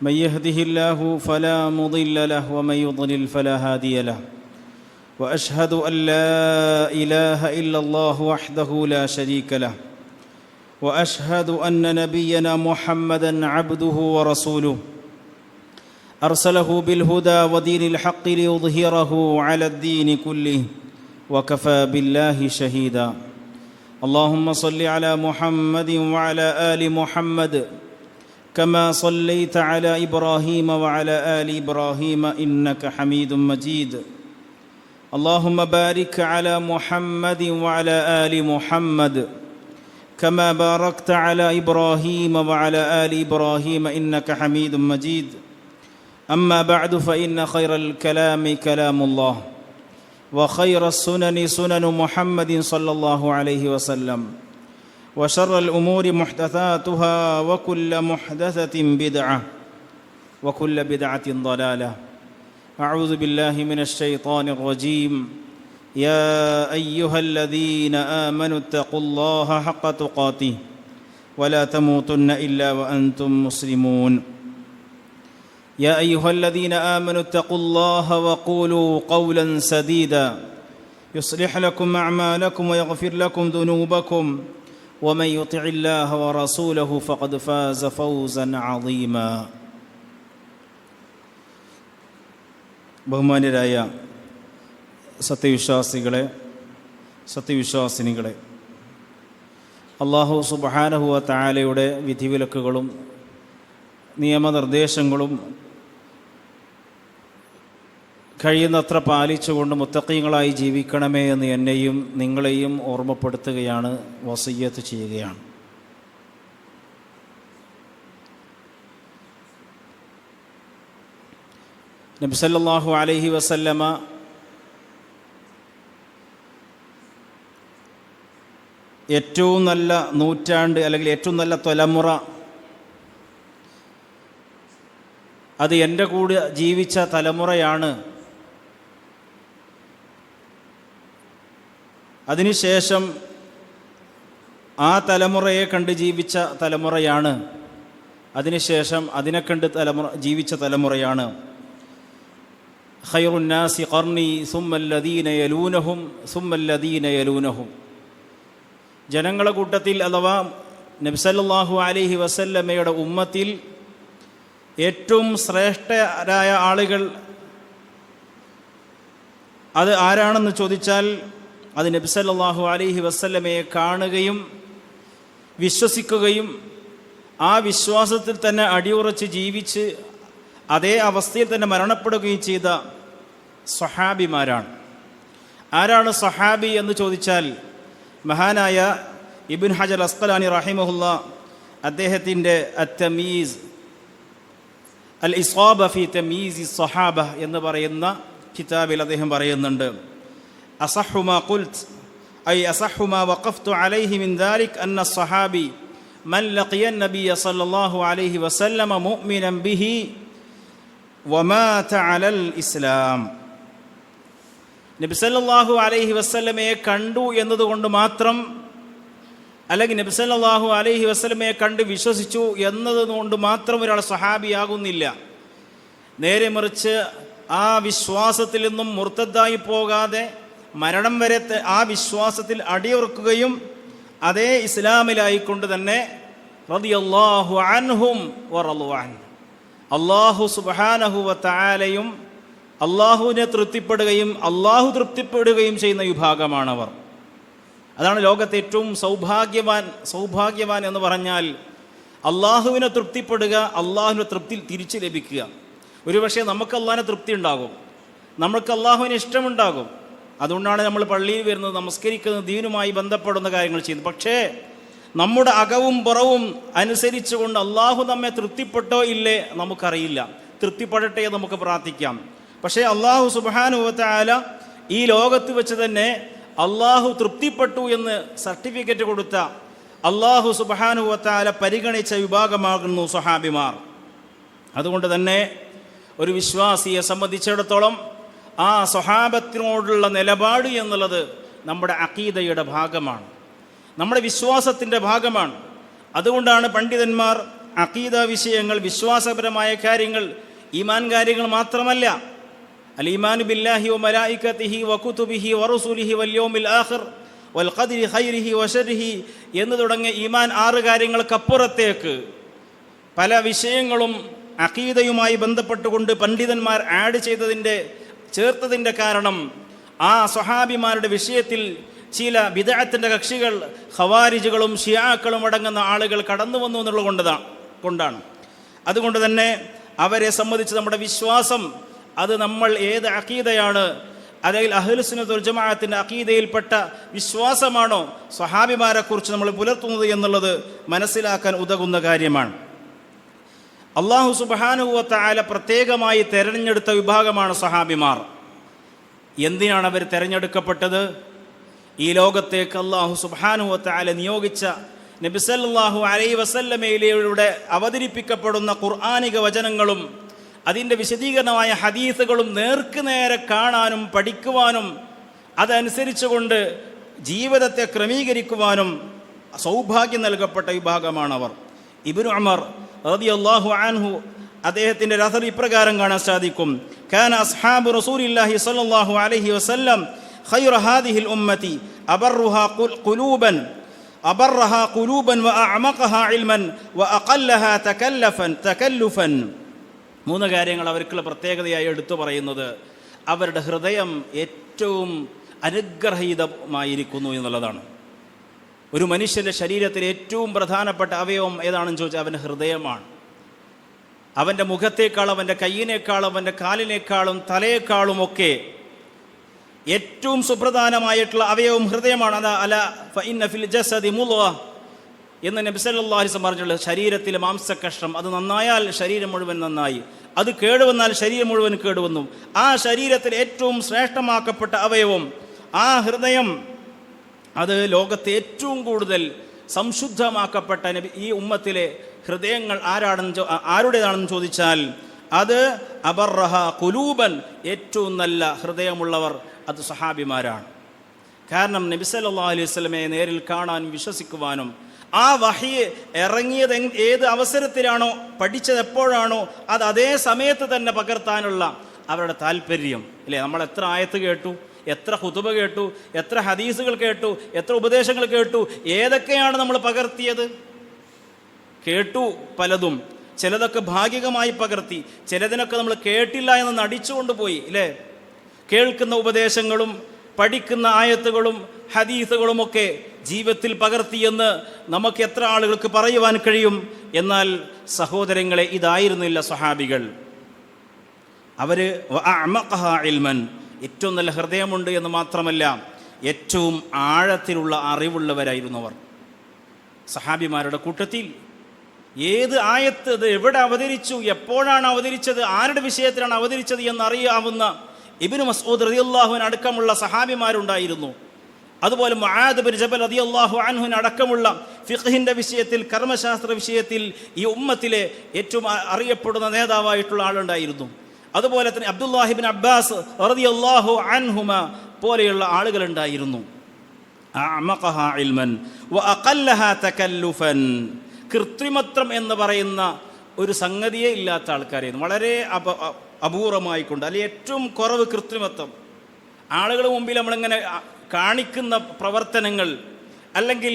من يهده الله فلا مضل له ومن يضلل فلا هادي له وأشهد أن لا إله إلا الله وحده لا شريك له وأشهد أن نبينا محمدًا عبده ورسوله أرسله بالهدى ودين الحق ليظهره على الدين كله وكفى بالله شهيدا اللهم صل على محمد وعلى آل محمد كما صليت على إبراهيم وعلى آل إبراهيم إنك حميد مجيد اللهم بارك على محمد وعلى آل محمد كما باركت على إبراهيم وعلى آل إبراهيم إنك حميد مجيد أما بعد فإن خير الكلام كلام الله وخير السنن سنن محمد صلى الله عليه وسلم وشر الأمور محدثاتها وكل محدثة بدعة وكل بدعة ضلالة أعوذ بالله من الشيطان الرجيم يا أيها الذين آمنوا اتقوا الله حق تقاته ولا تموتن إلا وأنتم مسلمون يا أيها الذين آمنوا اتقوا الله وقولوا قولا سديدا يصلح لكم أعمالكم ويغفر لكم ذنوبكم ومن يطع الله ورسوله فقد فاز فوزا عظيما. ബഹുമാന്യരായ സത്യവിശ്വാസികളെ, സത്യവിശ്വാസിനികളെ, അല്ലാഹു സുബ്ഹാനഹു വ തആലയുടെ വിധിവിലക്കുകളും നിയമനിർദ്ദേശങ്ങളും കഴിയുന്നത്ര പാലിച്ചുകൊണ്ട് മുത്തഖീങ്ങളായി ജീവിക്കണമേ എന്ന് എന്നെയും നിങ്ങളെയും ഓർമ്മപ്പെടുത്തുകയാണ്, വസിയ്യത്ത് ചെയ്യുകയാണ്. നബി സല്ലല്ലാഹു അലൈഹി വസല്ലമ ഏറ്റവും നല്ല നൂറ്റാണ്ട് അല്ലെങ്കിൽ ഏറ്റവും നല്ല തലമുറ അത് എൻ്റെ കൂടെ ജീവിച്ച തലമുറയാണ്. അതിനുശേഷം ആ തലമുറയെ കണ്ട് ജീവിച്ച തലമുറയാണ്. അതിനുശേഷം അതിനെ കണ്ട് ജീവിച്ച തലമുറയാണ്. ഖൈറുന്നാസി ഖർനി സുമ്മല്ലദീന യലൂനഹും സുമ്മല്ലദീന യലൂനഹും. ജനങ്ങളുടെ കൂട്ടത്തിൽ അഥവാ നബി സല്ലല്ലാഹു അലൈഹി വസല്ലമയുടെ ഉമ്മത്തിൽ ഏറ്റവും ശ്രേഷ്ഠരായ ആളുകൾ അത് ആരാണെന്ന് ചോദിച്ചാൽ അത് നബി സല്ലല്ലാഹു അലൈഹി വസല്ലമയെ കാണുകയും വിശ്വസിക്കുകയും ആ വിശ്വാസത്തിൽ തന്നെ അടിയുറച്ച് ജീവിച്ച് അതേ അവസ്ഥയിൽ തന്നെ മരണപ്പെടുകയും ചെയ്ത സ്വഹാബിമാരാണ്. ആരാണ് സ്വഹാബി എന്ന് ചോദിച്ചാൽ മഹാനായ ഇബ്നു ഹജർ അസ്ഖലാനി റഹിമഹുല്ലാ അദ്ദേഹത്തിൻ്റെ അത്തമീസ് അൽ ഇസ്വാബ ഫി തമീസ് സ്വഹാബ എന്ന് പറയുന്ന കിതാബിൽ അദ്ദേഹം പറയുന്നുണ്ട്, അസഹു മാ ഖുൽത് ഐ അസഹു മാ വഖഫ്തു അലൈഹി മിൻ ദാലിക് അന്ന സ്വഹാബി മൻ ലഖിയ നബിയ സല്ലല്ലാഹു അലൈഹി വസല്ലമ മുഅ്മിനൻ ബിഹി വമാത അലൽ ഇസ്ലാം. നബി സല്ലല്ലാഹു അലൈഹി വസല്ലമയെ കണ്ടു എന്നതുകൊണ്ട് മാത്രം, അല്ലെങ്കിൽ നബി സല്ലല്ലാഹു അലൈഹി വസല്ലമയെ കണ്ട് വിശ്വസിച്ചു എന്നതുകൊണ്ട് മാത്രം ഒരാൾ സ്വഹാബിയാകുന്നില്ല. നേരെ മറിച്ച് ആ വിശ്വാസത്തിൽ നിന്നും മുർത്തദ്ദായി പോകാതെ മരണം വരെ ആ വിശ്വാസത്തിൽ അടിയുറക്കുകയും അതേ ഇസ്ലാമിലായിക്കൊണ്ട് തന്നെ റളിയല്ലാഹു അൻഹും വറളു അൻഹു, അല്ലാഹു സുബ്ഹാനഹു വ തആലയും അല്ലാഹുവിനെ തൃപ്തിപ്പെടുകയും അല്ലാഹു തൃപ്തിപ്പെടുകയും ചെയ്യുന്ന വിഭാഗമാണവർ. അതാണ് ലോകത്തെ ഏറ്റവും സൗഭാഗ്യവാൻ എന്ന് പറഞ്ഞാൽ അള്ളാഹുവിനെ തൃപ്തിപ്പെടുക, അള്ളാഹുവിനെ തൃപ്തി തിരിച്ച് ലഭിക്കുക. ഒരുപക്ഷെ നമുക്ക് അള്ളാഹിനെ തൃപ്തി ഉണ്ടാകും, നമുക്ക് അള്ളാഹുവിനെ ഇഷ്ടമുണ്ടാകും. അതുകൊണ്ടാണ് നമ്മൾ പള്ളിയിൽ വരുന്നത്, നമസ്കരിക്കുന്നത്, ദീനുമായി ബന്ധപ്പെടുന്ന കാര്യങ്ങൾ ചെയ്യുന്നത്. പക്ഷേ നമ്മുടെ അകവും പുറവും അനുസരിച്ചുകൊണ്ട് അള്ളാഹു നമ്മെ തൃപ്തിപ്പെട്ടോ ഇല്ലേ നമുക്കറിയില്ല. തൃപ്തിപ്പെടട്ടെ നമുക്ക് പ്രാർത്ഥിക്കാം. പക്ഷേ അള്ളാഹു സുബ്ഹാനഹു വ തആല ഈ ലോകത്ത് വെച്ച് തന്നെ അള്ളാഹു തൃപ്തിപ്പെട്ടു എന്ന് സർട്ടിഫിക്കറ്റ് കൊടുത്ത, അള്ളാഹു സുബ്ഹാനഹു വ തആല പരിഗണിച്ച വിഭാഗമാകുന്നു സ്വഹാബിമാർ. അതുകൊണ്ട് തന്നെ ഒരു വിശ്വാസിയെ സംബന്ധിച്ചിടത്തോളം ആ സ്വഹാബത്തിനോടുള്ള നിലപാട് എന്നുള്ളത് നമ്മുടെ അഖീദയുടെ ഭാഗമാണ്, നമ്മുടെ വിശ്വാസത്തിൻ്റെ ഭാഗമാണ്. അതുകൊണ്ടാണ് പണ്ഡിതന്മാർ അഖീദ വിഷയങ്ങൾ, വിശ്വാസപരമായ കാര്യങ്ങൾ, ഈമാൻ കാര്യങ്ങൾ മാത്രമല്ല. അൽ ഈമാനു ബില്ലാഹി വ മലായികതിഹി വ കുതുബിഹി വ റസൂലിഹി വൽ യൗമിൽ ആഖിർ വൽ ഖദ്രി ഖൈരിഹി വ ശർരിഹി എന്ന് തുടങ്ങിയ ഈമാൻ 6 കാര്യങ്ങൾക്കപ്പുറത്തേക്ക് പല വിഷയങ്ങളും അഖീദയുമായി ബന്ധപ്പെട്ടുകൊണ്ട് പണ്ഡിതന്മാർ ആഡ് ചേർത്തതിൻ്റെ കാരണം ആ സ്വഹാബിമാരുടെ വിഷയത്തിൽ ചില ബിദ്അത്തിന്റെ കക്ഷികൾ, ഖവാരിജുകളും ഷിയാക്കളും അടങ്ങുന്ന ആളുകൾ കടന്നു വന്നു എന്നുള്ളത് കൊണ്ടാണ്. അതുകൊണ്ട് തന്നെ അവരെ സംബന്ധിച്ച് നമ്മുടെ വിശ്വാസം, അത് നമ്മൾ ഏത് അഖീദയാണ്, അല്ലെങ്കിൽ അഹ്ലുസുന്നത്ത് വൽ ജമാഅത്തിന്റെ അഖീദയിൽപ്പെട്ട വിശ്വാസമാണോ സ്വഹാബിമാരെ കുറിച്ച് നമ്മൾ പുലർത്തുന്നത് എന്നുള്ളത് മനസ്സിലാക്കാൻ ഉതകുന്ന കാര്യമാണ്. അല്ലാഹു സുബ്ഹാനഹു വ തആല പ്രത്യേകമായി തെരഞ്ഞെടുത്ത വിഭാഗമാണ് സ്വഹാബിമാർ. എന്തിനാണ് അവർ തെരഞ്ഞെടുക്കപ്പെട്ടത്? ഈ ലോകത്തേക്ക് അല്ലാഹു സുബ്ഹാനഹു വ തആല നിയോഗിച്ച നബി സല്ലല്ലാഹു അലൈഹി വസല്ലമയിലൂടെ അവതരിപ്പിക്കപ്പെടുന്ന ഖുർആനിക വചനങ്ങളും അതിൻ്റെ വിശദീകരണമായ ഹദീസുകളും നേർക്കുനേരെ കാണാനും പഠിക്കുവാനും അതനുസരിച്ചുകൊണ്ട് ജീവിതത്തെ ക്രമീകരിക്കുവാനും സൗഭാഗ്യം നൽകപ്പെട്ട വിഭാഗമാണവർ. ഇബ്നു ഉമർ റളിയല്ലാഹു അൻഹു അദ്ദേഹത്തിൻ്റെ രസൽ ഇപ്രകാരം കാണാൻ സാധിക്കും: കാന അസ്ഹാബു റസൂലില്ലാഹി സ്വല്ലല്ലാഹു അലൈഹി വസല്ലം ഖൈറ ഹാദിഹിൽ ഉമ്മത്തി അബർറുഹാ ഖുലൂബൻ വ അഅമഖഹാ ഇൽമൻ വ അഖല്ലഹാ തകല്ലുഫൻ. 3 കാര്യങ്ങൾ അവർക്കുള്ള പ്രത്യേകതയായി എടുത്തു പറയുന്നത് അവരുടെ ഹൃദയം ഏറ്റവും അനുഗ്രഹീതമായിരിക്കുന്നു എന്നുള്ളതാണ്. ഒരു മനുഷ്യൻ്റെ ശരീരത്തിൽ ഏറ്റവും പ്രധാനപ്പെട്ട അവയവം ഏതാണെന്ന് ചോദിച്ചാൽ അവൻ്റെ ഹൃദയമാണ്. അവൻ്റെ മുഖത്തേക്കാളും അവൻ്റെ കയ്യിനേക്കാളും അവൻ്റെ കാലിനേക്കാളും തലയേക്കാളുമൊക്കെ ഏറ്റവും സുപ്രധാനമായിട്ടുള്ള അവയവം ഹൃദയമാണ്. അത് അല ഫഇന്ന ഫിൽ ജസദി മുദ്ഗ എന്ന് നബി സല്ലല്ലാഹു അലൈഹി വസല്ലം പറഞ്ഞിട്ടുള്ളത്. ശരീരത്തിലെ മാംസകഷ്ണം അത് നന്നായാൽ ശരീരം മുഴുവൻ നന്നായി, അത് കേടുവന്നാൽ ശരീരം മുഴുവൻ കേടുവന്നു. ആ ശരീരത്തിൽ ഏറ്റവും ശ്രേഷ്ഠമാക്കപ്പെട്ട അവയവം ആ ഹൃദയം, അത് ലോകത്തെ ഏറ്റവും കൂടുതൽ സംശുദ്ധമാക്കപ്പെട്ട ഈ ഉമ്മത്തിലെ ഹൃദയങ്ങൾ ആരുടേതാണെന്ന് ചോദിച്ചാൽ അത് അബർറഹ ഖുലൂബൻ, ഏറ്റവും നല്ല ഹൃദയമുള്ളവർ അത് സഹാബിമാരാണ്. കാരണം നബി സല്ലല്ലാഹു അലൈഹി വസല്ലമയെ നേരിൽ കാണാനും വിശ്വസിക്കുവാനും ആ വഹി ഇറങ്ങിയത് ഏത് അവസരത്തിലാണോ, പഠിച്ചത് എപ്പോഴാണോ, അത് അതേ സമയത്ത് തന്നെ പകർത്താനുള്ള അവരുടെ താല്പര്യം അല്ലേ. നമ്മൾ എത്ര ആയത്ത് കേട്ടു, എത്ര ഖുതുബ കേട്ടു, എത്ര ഹദീസുകൾ കേട്ടു, എത്ര ഉപദേശങ്ങൾ കേട്ടു, ഏതൊക്കെയാണ് നമ്മൾ പകർത്തിയത്? കേട്ടു പലതും, ചിലതൊക്കെ ഭാഗികമായി പകർത്തി, ചിലതിനൊക്കെ നമ്മൾ കേട്ടില്ല എന്ന് നടിച്ചുകൊണ്ട് പോയി അല്ലേ. കേൾക്കുന്ന ഉപദേശങ്ങളും പഠിക്കുന്ന ആയത്തുകളും ഹദീസുകളുമൊക്കെ ജീവിതത്തിൽ പകർത്തിയെന്ന് നമുക്ക് എത്ര ആളുകൾക്ക് പറയുവാൻ കഴിയും? എന്നാൽ സഹോദരങ്ങളെ, ഇതായിരുന്നില്ല സ്വഹാബികൾ. അവർ അഅമഖഹാ ഇൽമൻ, ഏറ്റവും നല്ല ഹൃദയമുണ്ട് എന്ന് മാത്രമല്ല ഏറ്റവും ആഴത്തിലുള്ള അറിവുള്ളവരായിരുന്നു അവർ. സഹാബിമാരുടെ കൂട്ടത്തിൽ ഏത് ആയത്ത് അത് എവിടെ അവതരിച്ചു, എപ്പോഴാണ് അവതരിച്ചത്, ആരുടെ വിഷയത്തിലാണ് അവതരിച്ചത് എന്നറിയാവുന്ന ഇബ്നു മസ്ഊദ് റളിയല്ലാഹു അൻഹു അടക്കമുള്ള സഹാബിമാരുണ്ടായിരുന്നു. അതുപോലെ മുആദ് ബിൻ ജബൽ റളിയല്ലാഹു അൻഹു അടക്കമുള്ള ഫിഖ്ഹിന്റെ വിഷയത്തിൽ, കർമ്മശാസ്ത്ര വിഷയത്തിൽ ഈ ഉമ്മത്തിലെ ഏറ്റവും അറിയപ്പെടുന്ന നേതാവായിട്ടുള്ള ആളുണ്ടായിരുന്നു. അതുപോലെ തന്നെ അബ്ദുല്ലാഹി ഇബ്നു അബ്ബാസ് റളിയല്ലാഹു അൻഹുമ പോലെയുള്ള ആളുകളുണ്ടായിരുന്നു. അഅമഖഹാ ഇൽമൻ വ അഖല്ലഹാ തകല്ലുഫൻ, കൃത്രിമത്വം എന്ന് പറയുന്ന ഒരു സംഗതിയേ ഇല്ലാത്ത ആൾക്കാരായിരുന്നു. വളരെ അപൂർവമായിക്കൊണ്ട്, അല്ലെങ്കിൽ ഏറ്റവും കുറവ് കൃത്രിമത്വം. ആളുകളുടെ മുമ്പിൽ നമ്മളിങ്ങനെ കാണിക്കുന്ന പ്രവർത്തനങ്ങൾ അല്ലെങ്കിൽ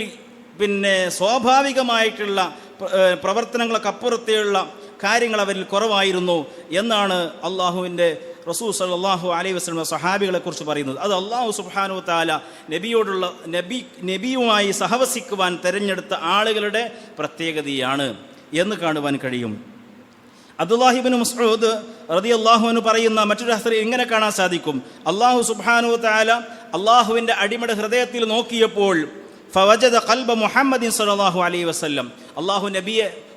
സ്വാഭാവികമായിട്ടുള്ള പ്രവർത്തനങ്ങളൊക്കെ അപ്പുറത്തേയുള്ള കാര്യങ്ങൾ അവരിൽ കുറവായിരുന്നു എന്നാണ് അള്ളാഹുവിൻ്റെ റസൂൽ സല്ലല്ലാഹു അലൈഹി വസല്ലം സഹാബികളെ കുറിച്ച് പറയുന്നത്. അത് അള്ളാഹു സുബ്ഹാനഹു വ തആല നബിയുമായി സഹവസിക്കുവാൻ തിരഞ്ഞെടുത്ത ആളുകളുടെ പ്രത്യേകതയാണ് എന്ന് കാണുവാൻ കഴിയും. അബ്ദുല്ലാഹി ഇബ്നു മസ്ഊദ് റളിയല്ലാഹു അൻഹു പറയുന്ന മറ്റൊരു ഹദീസിൽ ഇങ്ങനെ കാണാൻ സാധിക്കും: അല്ലാഹു സുബ്ഹാനഹു വ തആല അല്ലാഹുവിൻ്റെ അടിമയുടെ ഹൃദയത്തിൽ നോക്കിയപ്പോൾ ഫവജദ ഖൽബ മുഹമ്മദിൻ സല്ലല്ലാഹു അലൈഹി വസല്ലം,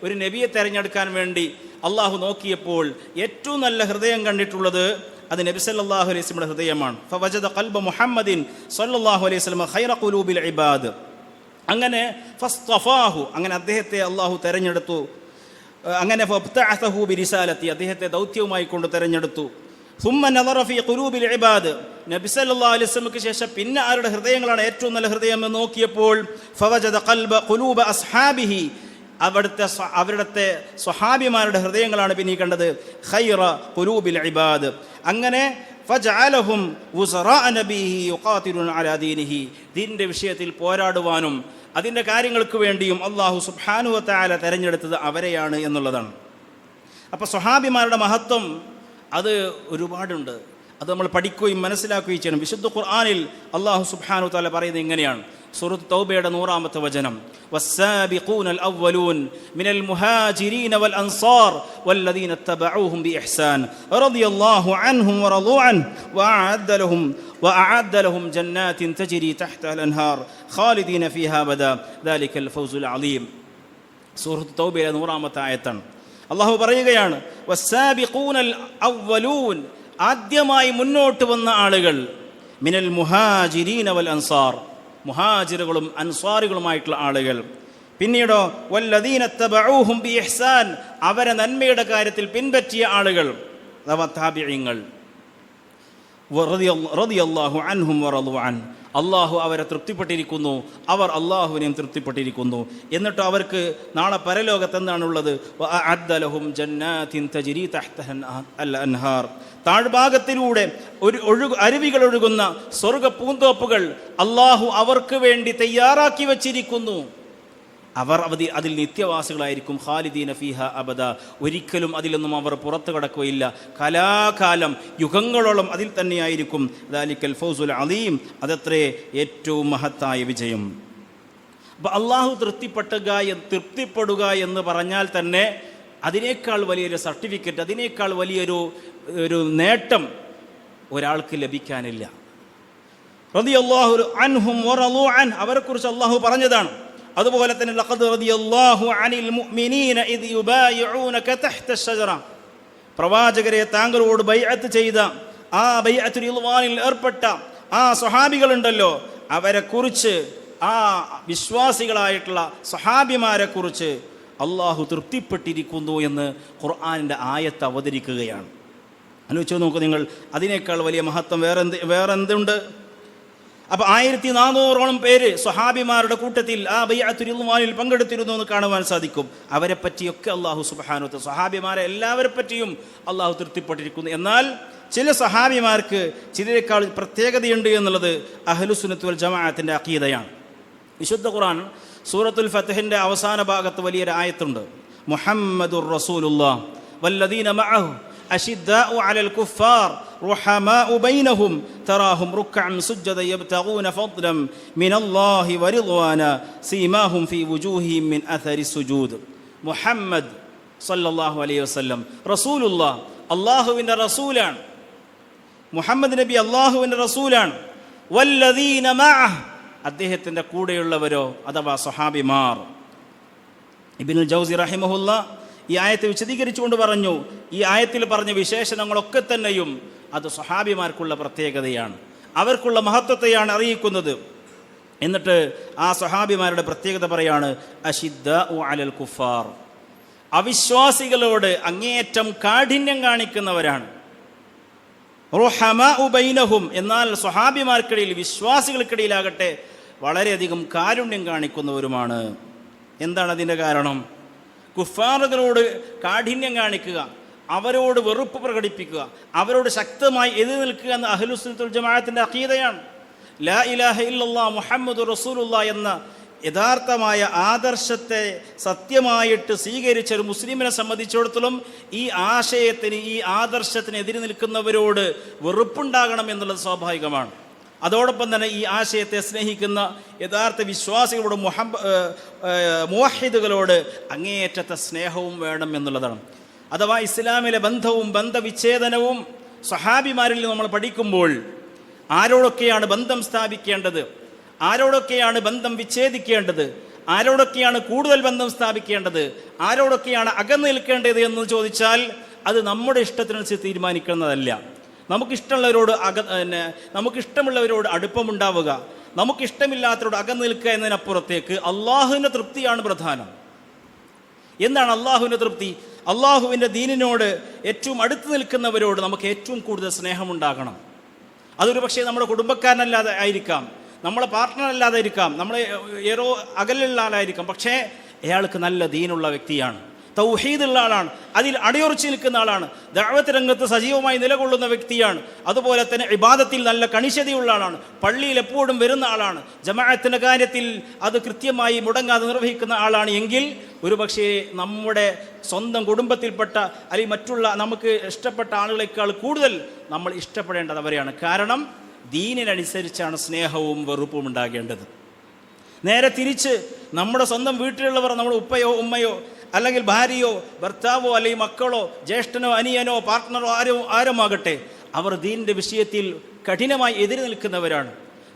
ഒരു നബിയെ തിരഞ്ഞെടുക്കാൻ വേണ്ടി അള്ളാഹു നോക്കിയപ്പോൾ ഏറ്റവും നല്ല ഹൃദയം കണ്ടിട്ടുള്ളത് അത് നബി സല്ലല്ലാഹു അലൈഹി വസല്ലമയുടെ ഹൃദയമാണ്. ഫവജദ ഖൽബ മുഹമ്മദിൻ സല്ലല്ലാഹു അലൈഹി വസല്ലം ഖൈറ ഖുലൂബിൽ ഇബാദ്. അങ്ങനെ ഫസ്തഫാഹു, അങ്ങനെ അദ്ദേഹത്തെ അള്ളാഹു തെരഞ്ഞെടുത്തു. അങ്ങനെ ഫബ്തഅസഹു ബിരിസാലത്തി, അദ്ദേഹത്തെ ദൗത്യവുമായി കൊണ്ട് തെരഞ്ഞെടുത്തു. സുമ്മ നദറ ഫീ ഖുലൂബിൽ ഇബാദ്, നബി സല്ലല്ലാഹു അലൈഹി വസല്ലമക്ക് ശേഷം പിന്നെ ആരുടെ ഹൃദയങ്ങളാണ് ഏറ്റവും നല്ല ഹൃദയം എന്ന് നോക്കിയപ്പോൾ ഫവജദ ഖൽബ ഖുലൂബ അസ്ഹാബിഹി അവരുടെ സ്വഹാബിമാരുടെ ഹൃദയങ്ങളാണ് പിന്നെ കണ്ടത്. ഖൈറ ഖുലൂബിൽ ഇബാദ്. അങ്ങനെ ഫജഅലഹും വുസറാ നബിഹി യുഖാതിലുന അലാ ദീനിഹി. ദീനിന്റെ വിഷയത്തിൽ പോരാടുവാനും അതിൻ്റെ കാര്യങ്ങൾക്ക് വേണ്ടിയും അല്ലാഹു സുബ്ഹാനഹു വ തആല തെരഞ്ഞെടുത്തത് അവരെയാണ് എന്നുള്ളതാണ്. അപ്പോൾ സ്വഹാബിമാരുടെ മഹത്വം അത് ഒരുപാടുണ്ട്. അത് നമ്മൾ പഠിക്കുകയും മനസ്സിലാക്കുകയും ചെയ്യണം. വിശുദ്ധ ഖുർആനിൽ അല്ലാഹു സുബ്ഹാനഹു വ തആല പറയുന്നത് ഇങ്ങനെയാണ്. സൂറത്ത് തൗബയുടെ 100-ാമത്തെ വചനം, വസ്സാബിഖൂനൽ അവ്വലൂൻ മിനൽ മുഹാജിരീന വൽ അൻസാർ വല്ലദീന തബഊഹും ബിഇഹ്സാൻ റളിയല്ലാഹു അൻഹും വറളൂ അൻഹു വഅഅദ്ദ ലഹും ജന്നാത്തിൻ തജ്രി തഹ്തഹൽ അൻഹാർ ഖാലിദീന ഫീഹാ അബദാ ദാലികൽ ഫൗസുൽ അളീം. സൂറത്ത് തൗബയുടെ 100-ാമത്തെ ആയത്താണ്. അല്ലാഹു പറയുകയാണ്, വസ്സാബിഖൂനൽ അവ്വലൂൻ, ആദ്യമായി മുന്നോട്ട് വന്ന ആളുകൾ, മിനൽ മുഹാജിരീന വൽ അൻസാർ, മുഹാജിറുകളും അൻസ്വാറികളുമായിട്ടുള്ള ആളുകൾ. പിന്നീടോ വല്ലദീന തബഊഹും ബിഇഹ്സാൻ, അവരെ നന്മയുടെ കാര്യത്തിൽ പിൻപറ്റിയ ആളുകൾ, അഥവാ താബിഈങ്ങൾ. റളിയല്ലാഹു അൻഹും വറളൂ അൻഹു, അള്ളാഹു അവരെ തൃപ്തിപ്പെട്ടിരിക്കുന്നു, അവർ അള്ളാഹുവിനെയും തൃപ്തിപ്പെട്ടിരിക്കുന്നു. എന്നിട്ട് അവർക്ക് നാളെ പരലോകത്ത് എന്താണുള്ളത്? വഅഅദ്ദ ലഹും ജന്നാത്തിൻ തജ്രി തഹ്തഹൽ അൻഹാർ, താഴ്ഭാഗത്തിലൂടെ അരുവികൾ ഒഴുകുന്ന സ്വർഗ പൂന്തോപ്പുകൾ അള്ളാഹു അവർക്ക് വേണ്ടി തയ്യാറാക്കി വച്ചിരിക്കുന്നു. അവർ അതിൽ നിത്യവാസികളായിരിക്കും. ഖാലിദീന ഫീഹ അബദ, ഒരിക്കലും അതിൽ നിന്നും അവർ പുറത്തു കടക്കുകയില്ല. കലാകാലം, യുഗങ്ങളോളം അതിൽ തന്നെയായിരിക്കും. ദാലിക്കൽ ഫൗസുൽ അലീം, അതത്രേ ഏറ്റവും മഹത്തായ വിജയം. അപ്പോൾ അള്ളാഹു തൃപ്തിപ്പെടുക എന്ന് പറഞ്ഞാൽ തന്നെ അതിനേക്കാൾ വലിയൊരു സർട്ടിഫിക്കറ്റ്, അതിനേക്കാൾ വലിയൊരു നേട്ടം ഒരാൾക്ക് ലഭിക്കാനില്ല. റളിയല്ലാഹു അൻഹും വറളൂ അൻഹു, അവരെക്കുറിച്ച് അള്ളാഹു പറഞ്ഞതാണ്. അതുപോലെ തന്നെ ലഖദ് റളിയല്ലാഹു അനിൽ മുഅ്മിനീന ഇദ് യുബായിഊനക തഹ്ത അശ്ശജറ, പ്രവാചകരെ താങ്കളോട് ബൈഅത്ത് ചെയ്ത ആ ബൈഅത്തുൽ റിദ്വാനിൽ ഏർപ്പെട്ട ആ സ്വഹാബികളുണ്ടല്ലോ, അവരെക്കുറിച്ച്, ആ വിശ്വാസികളായിട്ടുള്ള സ്വഹാബിമാരെ കുറിച്ച് അള്ളാഹു തൃപ്തിപ്പെട്ടിരിക്കുന്നു എന്ന് ഖുർആനിൻ്റെ ആയത്ത് അവതരിക്കുകയാണ്. ആലോചിച്ച് നോക്കൂ നിങ്ങൾ, അതിനേക്കാൾ വലിയ മഹത്വം വേറെന്തുണ്ട്? അപ്പോൾ 1400ഓളം പേര് സ്വഹാബിമാരുടെ കൂട്ടത്തിൽ ആ ബൈഅത്തുൽ റിദ്വാനിൽ പങ്കെടുത്തിരുന്നു എന്ന് കാണുവാൻ സാധിക്കും. അവരെ പറ്റിയൊക്കെ അള്ളാഹു സുബ്ഹാനഹു വ തആല, സ്വഹാബിമാരെ എല്ലാവരെ പറ്റിയും അള്ളാഹു തൃപ്തിപ്പെട്ടിരിക്കുന്നു. എന്നാൽ ചില സ്വഹാബിമാർക്ക് ചിലരെക്കാൾ പ്രത്യേകതയുണ്ട് എന്നുള്ളത് അഹ്ലുസുന്നത്ത് വൽ ജമാഅത്തിൻ്റെ അഖീദയാണ്. വിശുദ്ധ ഖുർആൻ സൂറത്തുൽ ഫത്ഹിൻ്റെ അവസാന ഭാഗത്ത് വലിയൊരു ആയത്തുണ്ട്. മുഹമ്മദുർ റസൂലുള്ളാഹ് വല്ലദീന മഅഹു അശിദ്ദാഉ അലൽ കുഫാർ റുഹമാഉ ബൈനഹും തറാഹും റുക്അൻ സുജ്ജദ യബ്തഗൂന ഫദ്ലൻ മിനല്ലാഹി വറിദ്വാന സീമാഹും ഫീ വുജൂഹിഹിം മിൻ അഥരി സുജൂദ്. മുഹമ്മദ് സല്ലല്ലാഹു അലൈഹി വസല്ലം റസൂലുള്ളാഹ്, അല്ലാഹുവിൻ്റെ റസൂലാണ്. മുഹമ്മദ് നബി അല്ലാഹുവിൻ്റെ റസൂലാണ്. വല്ലദീന മഅഹു, അദ്ദേഹത്തിൻ്റെ കൂടെയുള്ളവരോ അഥവാ സ്വഹാബിമാർ. ഇബ്നുൽ ജൗസി റഹിമഹുല്ലാ ഈ ആയത്തെ വിശദീകരിച്ചുകൊണ്ട് പറഞ്ഞു, ഈ ആയത്തിൽ പറഞ്ഞ വിശേഷണങ്ങളൊക്കെ തന്നെയും അത് സ്വഹാബിമാർക്കുള്ള പ്രത്യേകതയാണ്, അവർക്കുള്ള മഹത്വത്തെയാണ് അറിയിക്കുന്നത്. എന്നിട്ട് ആ സ്വഹാബിമാരുടെ പ്രത്യേകത പറയാണ്, അശിദ്ദാഉ അലൽ കുഫാർ, അവിശ്വാസികളോട് അങ്ങേയറ്റം കാഠിന്യം കാണിക്കുന്നവരാണ്. റുഹമാഉ ബൈനഹും, എന്നാൽ സ്വഹാബിമാർക്കിടയിൽ, വിശ്വാസികൾക്കിടയിലാകട്ടെ വളരെയധികം കാരുണ്യം കാണിക്കുന്നവരുമാണ്. എന്താണ് അതിൻ്റെ കാരണം? കുഫാറുകളോട് കാഠിന്യം കാണിക്കുക, അവരോട് വെറുപ്പ് പ്രകടിപ്പിക്കുക, അവരോട് ശക്തമായി എതിർ നിൽക്കുക എന്ന അഹ്ലുസുന്നത്ത് വൽ ജമാഅത്തിൻ്റെ അഖീദയാണ്. ലാ ഇലാഹ ഇല്ലല്ലാഹ് മുഹമ്മദുർ റസൂലുള്ളാഹ് എന്ന യഥാർത്ഥമായ ആദർശത്തെ സത്യമായിട്ട് സ്വീകരിച്ച ഒരു മുസ്ലിമിനെ സംബന്ധിച്ചിടത്തോളം ഈ ആശയത്തിന്, ഈ ആദർശത്തിന് എതിര് നിൽക്കുന്നവരോട് വെറുപ്പുണ്ടാകണം എന്നുള്ളത് സ്വാഭാവികമാണ്. അതോടൊപ്പം തന്നെ ഈ ആശയത്തെ സ്നേഹിക്കുന്ന യഥാർത്ഥ വിശ്വാസികളോട്, മുവഹിദുകളോട് അങ്ങേയറ്റത്തെ സ്നേഹവും വേണം എന്നുള്ളതാണ്. അഥവാ ഇസ്ലാമിലെ ബന്ധവും ബന്ധവിച്ഛേദനവും സ്വഹാബിമാരിൽ നമ്മൾ പഠിക്കുമ്പോൾ ആരോടൊക്കെയാണ് ബന്ധം സ്ഥാപിക്കേണ്ടത്, ആരോടൊക്കെയാണ് ബന്ധം വിച്ഛേദിക്കേണ്ടത്, ആരോടൊക്കെയാണ് കൂടുതൽ ബന്ധം സ്ഥാപിക്കേണ്ടത്, ആരോടൊക്കെയാണ് അകന്നു നിൽക്കേണ്ടത് എന്ന് ചോദിച്ചാൽ അത് നമ്മുടെ ഇഷ്ടത്തിനനുസരിച്ച് തീരുമാനിക്കുന്നതല്ല. നമുക്കിഷ്ടമുള്ളവരോട് അടുപ്പമുണ്ടാവുക, നമുക്കിഷ്ടമില്ലാത്തവരോട് അകന്നു നിൽക്കുക എന്നതിനപ്പുറത്തേക്ക് അള്ളാഹുവിൻ്റെ തൃപ്തിയാണ് പ്രധാനം. എന്താണ് അള്ളാഹുവിൻ്റെ തൃപ്തി? അള്ളാഹുവിൻ്റെ ദീനിനോട് ഏറ്റവും അടുത്ത് നിൽക്കുന്നവരോട് നമുക്ക് ഏറ്റവും കൂടുതൽ സ്നേഹമുണ്ടാകണം. അതൊരു പക്ഷേ നമ്മുടെ കുടുംബക്കാരനല്ലാതെ ആയിരിക്കാം, നമ്മളെ പാർട്ട്ണർ അല്ലാതെ ആയിരിക്കാം, നമ്മളെ ഏറോ അകലുള്ള ആളായിരിക്കാം. പക്ഷേ അയാൾക്ക് നല്ല ദീനുള്ള വ്യക്തിയാണ്, തൗഹീദുള്ള ആളാണ്, അതിൽ അടിയുറച്ചു നിൽക്കുന്ന ആളാണ്, ദഅവത്ത് രംഗത്ത് സജീവമായി നിലകൊള്ളുന്ന വ്യക്തിയാണ്, അതുപോലെ തന്നെ ഇബാദത്തിൽ നല്ല കണിശതയുള്ള ആളാണ്, പള്ളിയിൽ എപ്പോഴും വരുന്ന ആളാണ്, ജമാഅത്തിൻ്റെ കാര്യത്തിൽ അത് കൃത്യമായി മുടങ്ങാതെ നിർവഹിക്കുന്ന ആളാണ് എങ്കിൽ ഒരുപക്ഷേ നമ്മുടെ സ്വന്തം കുടുംബത്തിൽപ്പെട്ട അല്ലെങ്കിൽ മറ്റുള്ള നമുക്ക് ഇഷ്ടപ്പെട്ട ആളുകളെക്കാൾ കൂടുതൽ നമ്മൾ ഇഷ്ടപ്പെടേണ്ടത് അവരെയാണ്. കാരണം ദീനിനനുസരിച്ചാണ് സ്നേഹവും വെറുപ്പും ഉണ്ടാകേണ്ടത്. നേരെ തിരിച്ച് നമ്മുടെ സ്വന്തം വീട്ടിലുള്ളവർ, നമ്മുടെ ഉപ്പയോ ഉമ്മയോ അല്ലെങ്കിൽ ഭാര്യയോ ഭർത്താവോ അല്ലെങ്കിൽ മക്കളോ ജ്യേഷ്ഠനോ അനിയനോ പാർട്ട്ണറോ ആരുമാകട്ടെ, അവർ ദീനിൻ്റെ വിഷയത്തിൽ കഠിനമായി എതിര് നിൽക്കുന്നവരാണ്,